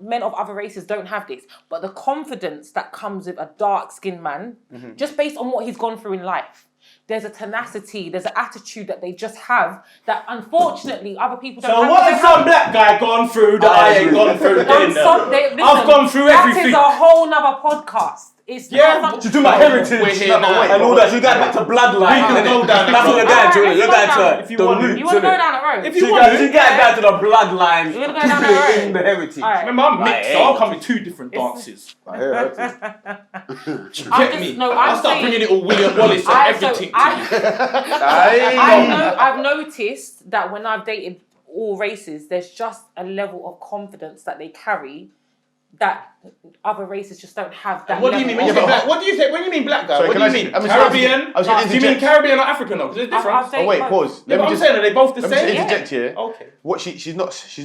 B: men of other races don't have this, but the confidence that comes with a dark-skinned man, just based on what he's gone through in life, there's a tenacity, there's an attitude that they just have that unfortunately other people don't have.
F: So what has some black guy gone through that I ain't gone through? I've gone through everything.
B: That is a whole nother podcast. It's not
D: to do my heritage
C: And all that. You got back to bloodline.
F: We can go down
C: That's what you're going to. You're going to.
F: if you want.
B: You want to go down the road?
F: If you
C: You
F: want
C: got
F: to.
C: to down to the bloodline.
B: You want to go down the road?
C: In the heritage.
B: All right.
F: Remember, I'm mixed, so I'll come with two different dances.
D: I hear it.
F: Get me? I'll start bringing it all William Wallace and everything.
B: I've noticed that when I've dated all races, there's just a level of confidence that they carry that other races just don't have. That
F: What do you mean? When you say black? What do you say? When you mean black guy?
A: Sorry,
F: What do
A: can
F: you
A: I-
F: mean?
A: I'm
F: Caribbean?
A: I was gonna
F: Do you mean
A: interject.
F: Caribbean or African? No, because there's difference.
B: I've
A: Oh wait, pause.
F: Yeah, but I'm saying, are they both the
A: Let me just
F: same?
A: interject here.
F: Okay.
A: What she's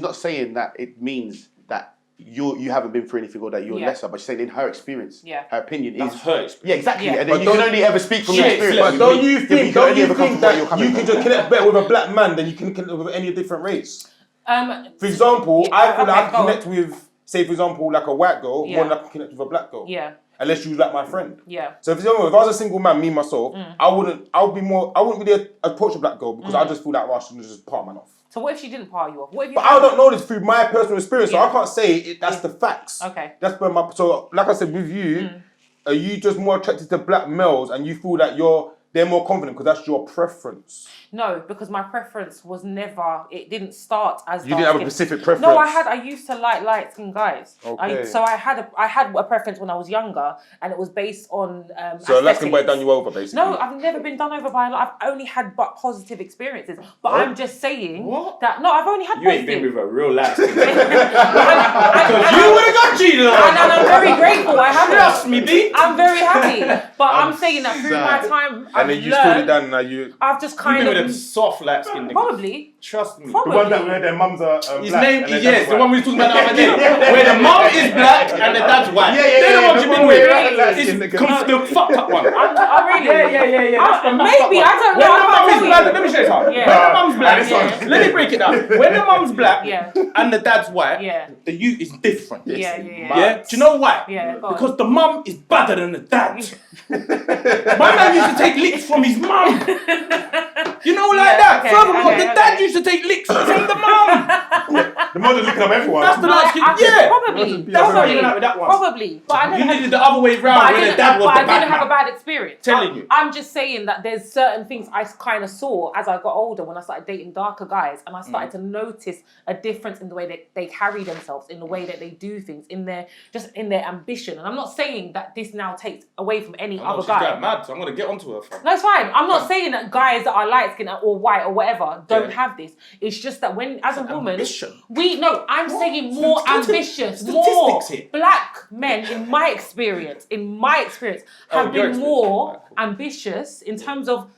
A: not saying that it means that you haven't been through anything or that you're lesser, but she's saying in her experience, her opinion
F: That's
A: is
F: her experience.
A: Yeah, exactly.
B: Yeah.
A: And then
D: But
A: you can only ever speak from your
F: Yeah,
A: experience.
F: but
D: But don't you
A: can
D: think
A: only ever come from where you're
D: that
A: coming
D: you can
A: from.
D: just connect better with a black man than you can connect with any different race? For example,
B: Yeah,
D: I feel like I
B: okay,
D: can connect with, say for example, like a white girl more than I can connect with a black girl.
B: Yeah.
D: Unless you was like my friend.
B: Yeah.
D: So for example, if I was a single man, me myself, I wouldn't really approach a black girl because I just feel like I should just part man off.
B: So what if she didn't par you off? What if you?
D: But I don't know this through my personal experience, so I can't say that's the facts.
B: Okay.
D: That's where so like I said with you, are you just more attracted to black males and you feel that they're more confident because that's your preference?
B: No, because my preference was never. It didn't start as.
D: You didn't have a
B: dark-skinned.
D: specific preference.
B: No, I used to like light-skinned guys.
D: Okay.
B: I had a preference when I was younger, and it was based on.
D: So light skin boy
B: aesthetics.
D: done you over basically.
B: No, I've never been done over by a lot. I've only had but positive experiences. But I'm just saying that I've only had
F: You ain't
B: positive.
F: been with a real light skin.
B: Because
F: You would have got cheated on.
B: and I'm very grateful. I haven't.
F: Trust me, B.
B: I'm very happy. But I'm saying that through my time,
D: And
B: I've
D: then you stood it
B: learned.
D: down now you.
B: I've just
F: You've
B: kind
F: been with them
B: of
F: soft light skin niggas.
B: probably.
F: Trust me.
B: Probably.
D: The one that where their mums are
F: His
D: black
F: name
D: and their
F: is,
D: dad's
F: yes, the
D: white.
F: one we were talking about the other day. Where the mum is black and the dad's white. They're the ones you've been with. It's the fucked up one.
B: I really.
F: Yeah. That's the messed up
B: Maybe
F: one.
B: I don't
F: When
B: know.
F: the
B: I
F: mum
B: can't
F: is
B: tell
F: black,
B: you.
F: let me show you something.
B: Yeah.
F: When the mum's black,
B: Yeah.
F: let me break it down. When the mum's black
B: Yeah.
F: and the dad's white,
B: Yeah.
F: the you is different.
B: Yeah.
F: Yeah? Do you know why?
B: Yeah, go on.
F: Because the mum is badder than the dad. My man used to take licks from his mum. You know, like that.
B: okay,
F: Furthermore,
B: okay,
F: the dad
B: okay.
F: used to take licks from the mum.
D: The mother's looking up everyone.
F: That's the light skin.
B: I-
F: Yeah.
B: Probably.
F: That's why you like with that one.
B: Probably. But I
F: You
B: never had.
F: needed the other way
B: But
F: round
B: I
F: where the
B: didn't,
F: dad was
B: but
F: the
B: I didn't
F: bad
B: have a
F: man.
B: bad experience.
F: Telling you.
B: I'm just saying that there's certain things I kind of saw as I got older when I started dating darker guys, and I started to notice a difference in the way that they carry themselves, in the way that they do things, in their ambition. And I'm not saying that this now takes away from any
F: Oh,
B: other
F: she's
B: guy.
F: going mad, so I'm gonna get onto her. Fam.
B: No, it's fine. I'm not saying that guys that are light skinned or white or whatever don't have this. It's just that when, as a woman,
F: ambition.
B: I'm saying more ambitious, more
F: Statistics here.
B: black men, in my experience, have
F: your
B: been
F: experience.
B: more ambitious in terms of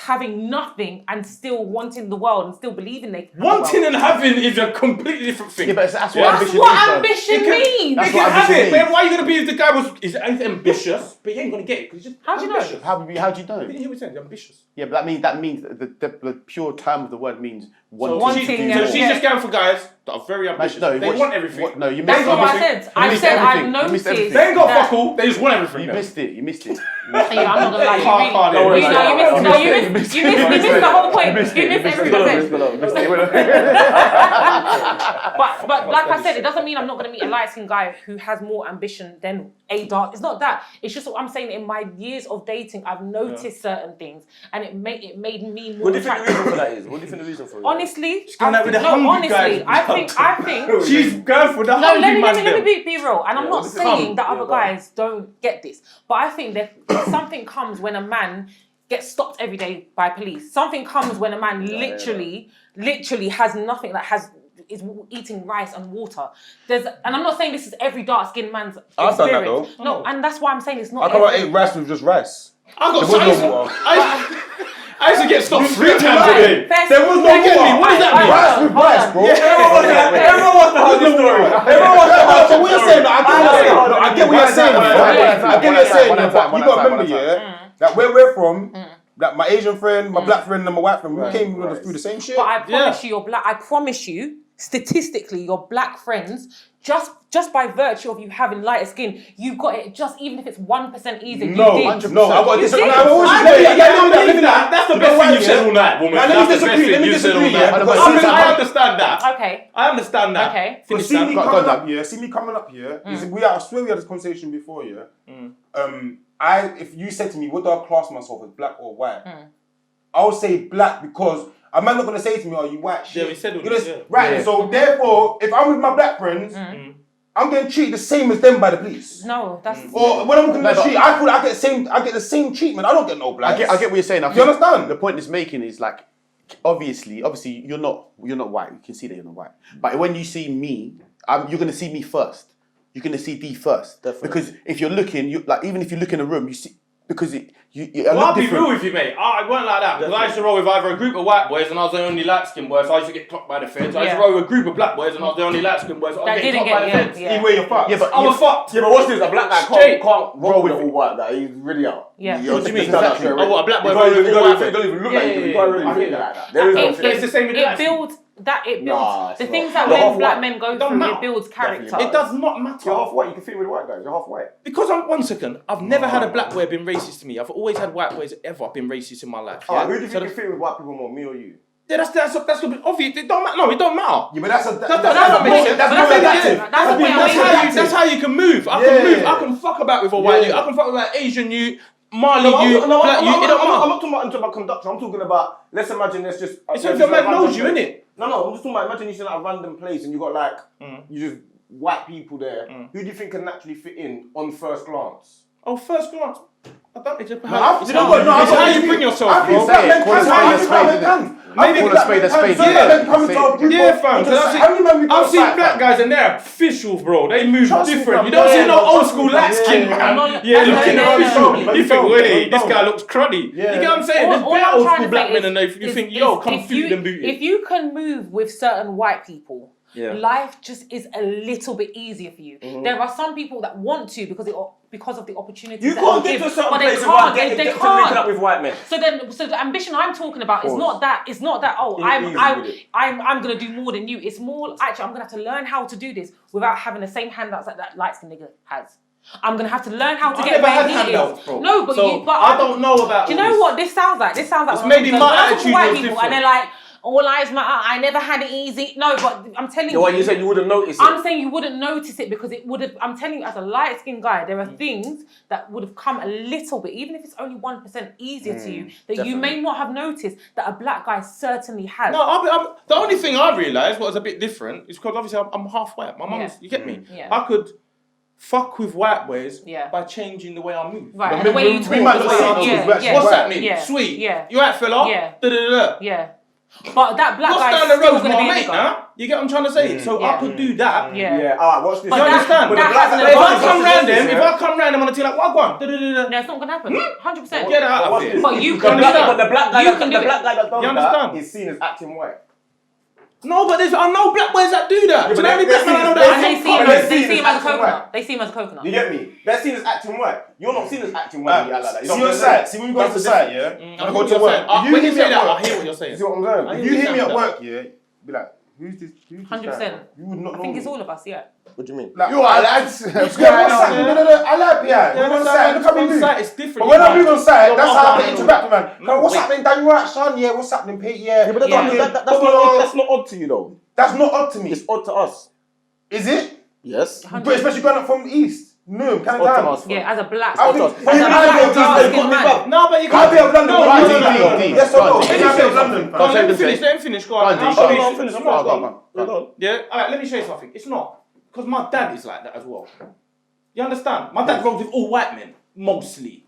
B: having nothing and still wanting the world and still believing they can.
F: Wanting and having is a completely different thing.
A: Yeah, but that's what
B: That's
A: ambition
B: what
A: is, though.
B: ambition
F: They
B: means.
A: That's
F: can
A: what
F: have
A: ambition
F: it, but
A: means.
F: why are you gonna be if the guy is ambitious, but he ain't gonna get it because he's just
B: How do you know?
F: ambitious.
A: How do you know?
F: Didn't you hear me saying he's ambitious?
A: Yeah, but that means the pure term of the word means
F: So,
A: wanting.
B: Wanting,
A: to do
B: yeah.
F: so
A: more.
F: she's just going for guys that are very ambitious.
A: No,
F: they
A: what-
F: want everything.
A: no, you
B: That's
A: missed
B: what I
A: everything.
B: said.
A: You
B: I
A: missed
B: said I've
A: everything. You missed
B: noticed.
A: everything.
F: They ain't got
B: that-
F: fuck all. They just want everything.
A: You
F: though.
A: missed it. You missed it.
B: Yeah, I'm not gonna lie. You
F: Can't,
B: really,
F: don't
B: you
F: worry
B: missed the whole point. You missed everything. But like I said, it doesn't mean I'm not gonna meet a light skinned guy who has more ambition than a dark. It's not that. It's just what I'm saying. In my years of dating, I've noticed certain things, and it made me more
C: What do you think the
B: attractive.
C: reason for that is? What do you think the reason for it?
B: Honestly,
F: going out with the hungry guys.
B: I think.
F: She's going for the
B: No,
F: hungry
B: let
F: man.
B: me be real. And I'm not
C: this is
B: saying
C: hum.
B: that
C: Yeah,
B: other
C: go on.
B: guys don't get this. But I think that something comes when a man gets stopped every day by police. Something comes when a man literally has nothing, is eating rice and water. And I'm not saying this is every dark-skinned man's
D: I've done that,
B: experience.
D: though.
B: No, and that's why I'm saying it's not
D: How come I
B: every-
D: ate rice with just rice?
F: I got
D: There was no water.
F: I used to get stopped 3 times a
B: Right,
F: day.
B: first-
D: There was no
F: Get me,
D: water.
F: what does that mean?
D: Rice with rice, bro.
F: Everyone wants the
C: heard the story.
D: So what you're saying, I get what you're saying. I get what you're saying. But you got to remember, that where we're from, like my Asian friend, my black friend, and my white friend, we came through the same shit.
B: But I promise you, I promise you, statistically, your black friends, just by virtue of you having lighter skin, you've got it just even if it's 1% easier.
D: No,
B: you
D: I
B: did.
D: got this.
B: You did?
F: That's the best thing you've said all night, woman.
D: Let me disagree.
F: I understand that.
B: Okay.
F: I understand that.
B: Okay.
F: Finish
D: See me
F: that.
D: coming up here. See me coming up here. I swear we had this conversation before. If you said to me, what do I class myself as, black or white? I would say black because a man not gonna say to me, "Oh, you white shit."
F: Yeah, we said all this.
D: Right.
A: Yeah.
D: So therefore, if I'm with my black friends, I'm getting treated the same as them by the police.
B: No, that's.
D: Or when I'm looking at the street, I feel like I get the same treatment. I don't get no black.
A: I get what you're saying.
D: You understand?
A: The point it's making is like, obviously, you're not white. You can see that you're not white. But when you see me, you're gonna see me first. You're gonna see D first.
C: Definitely.
A: Because if you're looking, even if you look in a room, you see because
F: Well, I'll be real with you, mate. I weren't like that because I used to roll with either a group of white boys and I was the only light skinned boy, so I used to get clocked by the feds. I used to roll with a group of black boys and I was the only light skinned boy, so I was getting clocked by the feds.
D: Either way, you're fucked.
A: Yeah, but
F: I'm a fucked.
C: Yeah, but what's this? A black guy
F: Straight.
C: can't roll with all white guy. He's really out.
B: Yeah.
F: What do you mean?
C: Exactly.
F: Oh, what, a black boy
C: You
F: rolling with all white
C: don't even look like you. You can't really think like that.
F: There is no
C: There
F: It's the same with
B: It builds
C: Nah, it's
B: the
C: not.
B: things that
C: You're half
B: black
C: white.
B: men go
F: Don't
B: through.
F: matter.
B: It builds character.
F: It does not matter.
C: You're half white. You can fit with white guys. You're half white.
F: Because one second, I've never had a black boy been racist to me. I've always had white boys ever been racist in my life. Yeah?
C: Alright, who do you think you fit with white people more, me or you?
F: Yeah, that's obvious. It don't matter. No, it don't matter.
D: Yeah, but that's
F: That's how you can move. I can move. I can fuck about with a white youth. I can fuck with an Asian youth, Mali youth, black youth. It don't
C: I'm
F: matter.
C: not talking about conduction. I'm talking about. Let's imagine there's just.
F: It's if your man knows you, innit?
C: No, I'm just talking about. Imagine you're in a random place and you got like you just white people there. Who do you think can naturally fit in on first glance?
F: Oh, first glance. I don't think it's
D: how
F: how you bring yourself, bro.
A: Maybe call a spade a spade.
F: Yeah, fam. I've seen black guys and they're officials, bro. They move different. You don't see no old school light skin man. Yeah, looking official. You think, wait, this guy looks cruddy. You get what I'm saying? There's bare old school black men and you think, yo, come feed them booty.
B: If you can move with certain white people, life just is a little bit easier for you. There are some people that want to because of the opportunities.
C: You can't get to a certain place without getting linking up with white men.
B: So the ambition I'm talking about is not that. It's not that. Oh, I'm gonna do more than you. It's more actually I'm gonna have to learn how to do this without having the same handouts that light skinned nigga has. I'm gonna have to learn how to get where he is.
F: Bro.
B: No, but
F: I don't know about.
B: Do you know what this sounds like? This sounds like
F: it's maybe my attitude
B: white
F: was
B: people,
F: different.
B: and they're like, all lives matter. I never had it easy. No, but I'm telling you.
C: What you said you wouldn't notice it.
B: I'm saying you wouldn't notice it because it would have. I'm telling you, as a light skinned guy, there are things that would have come a little bit, even if it's only 1% easier to you, that you may not have noticed that a black guy certainly has.
F: No, the only thing I realised what was a bit different is because obviously I'm half white. My mum's, you get me?
B: Yeah.
F: I could fuck with white boys by changing the way I move.
B: Right, and the way you talk.
F: What's happening?
B: Yeah.
F: Sweet.
B: Yeah.
F: You right, fella?
B: Yeah.
F: Da-da-da-da.
B: Yeah. But that black
F: What's
B: guy
F: down
B: is
F: the
B: still
F: road,
B: going to be
F: my
B: a
F: mate,
B: nigga.
F: now? You get what I'm trying to say? So I could do that.
B: Yeah.
C: Alright, watch this.
B: But
F: You understand?
B: that hasn't
F: If I
B: evolved.
F: come round them, I'm gonna tell you like, what one? Da-da-da-da.
B: No, it's not going to happen. 100%.
F: Get out of here.
B: But you
C: But
B: can
C: the
B: do
C: black
B: it.
C: guy
B: You can do it.
C: that does
F: You understand?
C: that is seen as acting white.
F: No, but I know black boys that do that.
C: Yeah,
F: Do you
C: but
F: know how many
C: they're
F: black men I know
C: seen-
F: that?
B: And they see him as a coconut. They see him as a coconut.
C: You get me? They're seen as acting white. You're not seen as acting white. Like that. You
D: See
C: know
D: your
C: what I'm saying?
D: side. See when you go to the side, yeah.
F: I
D: When I go to work.
F: When you say that, I hear what you're saying.
C: You see what I'm saying?
D: If you hear me at work, yeah, be like, who's this?
B: 100%.
D: You would not know.
B: I think
D: me.
B: it's all of us, yeah.
C: What do you mean?
D: Like,
A: You are lads.
D: Yeah, what's happening? No, I like Pierre.
F: Yeah,
D: We're on site. Look how we move.
F: it's different.
D: But when I move on site, that's how I
F: No,
D: interact with man.
F: no,
D: What's
F: wait.
D: happening, Dan? You right, son? Yeah, what's happening, Pete? Yeah.
C: But that's not odd to you though.
D: That's not odd to me.
C: It's odd to us.
D: Is it?
C: Yes.
D: But especially going up from the east. No, kind
C: Odd to
D: of
C: us.
B: Yeah, as a black.
D: I
B: As
D: think-
B: a
D: when you
B: black
D: go to
B: dark-skinned man.
F: No, but you
D: Can't
F: can't.
D: be of London.
F: No,
D: Yes or no? Any of London.
F: Go on, let me finish. Go on.
A: Go on,
F: I'll
A: D.
F: show you.
C: Finish.
F: It's not.
A: Go on.
F: Yeah, alright, let me show you something. It's not. Because my dad is like that as well. You understand? My dad rolled with all white men, mostly.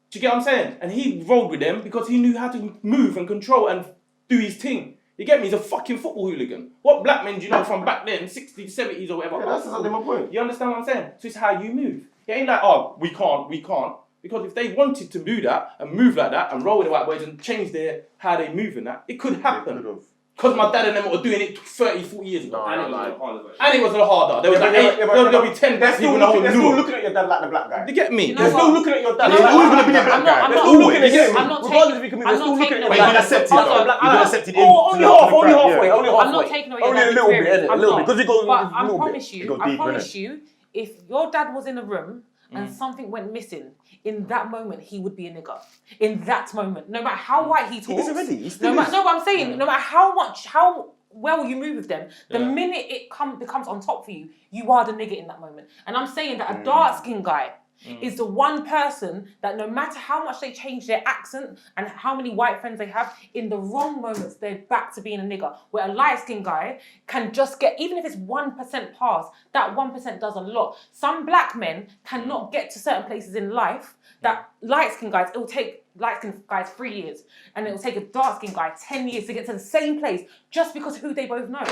F: Do you get what I'm saying? And he rolled with them because he knew how to move and control and do his thing. You get me? He's a fucking football hooligan. What black men do you know from back then, 60s, 70s or whatever?
C: Yeah, that's exactly my point.
F: You understand what I'm saying? So it's how you move. It ain't like, oh, we can't. Because if they wanted to do that and move like that and roll with the white boys and change how they move and that, it could happen. Because my dad and them were doing it 30, 40 years ago.
C: No,
F: And it
C: no,
F: was
C: no.
F: harder. And it was a lot harder. There was
C: Yeah,
F: like
C: but-
F: eight,
C: yeah, but-
F: there'll be 10
C: They're
F: black
C: still
F: people in the whole
C: looking
F: Newark.
C: at your dad like the black guy.
F: You get me?
B: You know
C: They're still
B: what?
C: looking at your dad.
B: You know
C: They're
B: what?
C: always gonna be a black
B: I'm not-
C: guy.
B: I'm
C: They're
B: not-
C: still looking at him.
B: I'm not
C: Regardless
B: taking-
C: if he commits,
B: I'm
C: they're
B: not
C: still looking
B: taking
C: at
A: But
C: your
A: you've been
C: dad.
A: accepted
B: Hold
A: though.
B: on.
A: You've been accepted in.
C: Only halfway. Only
B: I'm not
C: halfway.
B: taking away your
C: Only a
B: dad's
C: little bit,
B: experience.
C: innit? A
B: I'm
C: little bit.
B: not.
C: Because he goes
B: But
C: a
B: I
C: little
B: promise
C: bit.
B: you,
A: go
B: I
A: deeper,
B: promise you, if your dad was in a room and something went missing, in that moment he would be a nigger. In that moment, no matter how white he talks,
C: is already. He still
B: no,
C: is.
B: but I'm saying, no matter how well you move with them, the minute it becomes on top for you, you are the nigger in that moment. And I'm saying that a dark skinned guy is the one person that no matter how much they change their accent and how many white friends they have, in the wrong moments they're back to being a nigger. Where a light skinned guy can just get, even if it's 1% pass, that 1% does a lot. Some black men cannot get to certain places in life that light skinned guys, it will take light skinned guys 3 years and it will take a dark skinned guy 10 years to get to the same place just because of who they both know.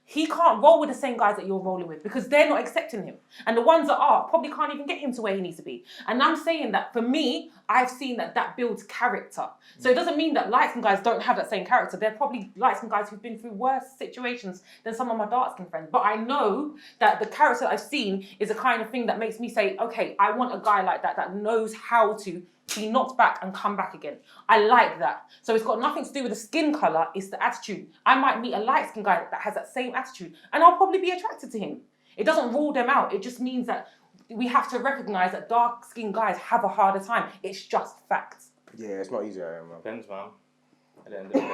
B: He can't roll with the same guys that you're rolling with because they're not accepting him. And the ones that are probably can't even get him to where he needs to be. And I'm saying that for me, I've seen that builds character. So it doesn't mean that light-skinned guys don't have that same character. They're probably light-skinned guys who've been through worse situations than some of my dark-skinned friends. But I know that the character that I've seen is the kind of thing that makes me say, okay, I want a guy like that knows how to be knocked back and come back again. I like that. So it's got nothing to do with the skin colour, it's the attitude. I might meet a light-skinned guy that has that same attitude and I'll probably be attracted to him. It doesn't rule them out. It just means that we have to recognise that dark-skinned guys have a harder time. It's just facts.
C: Yeah, it's not easy, man.
F: Depends, man. At the end of the day.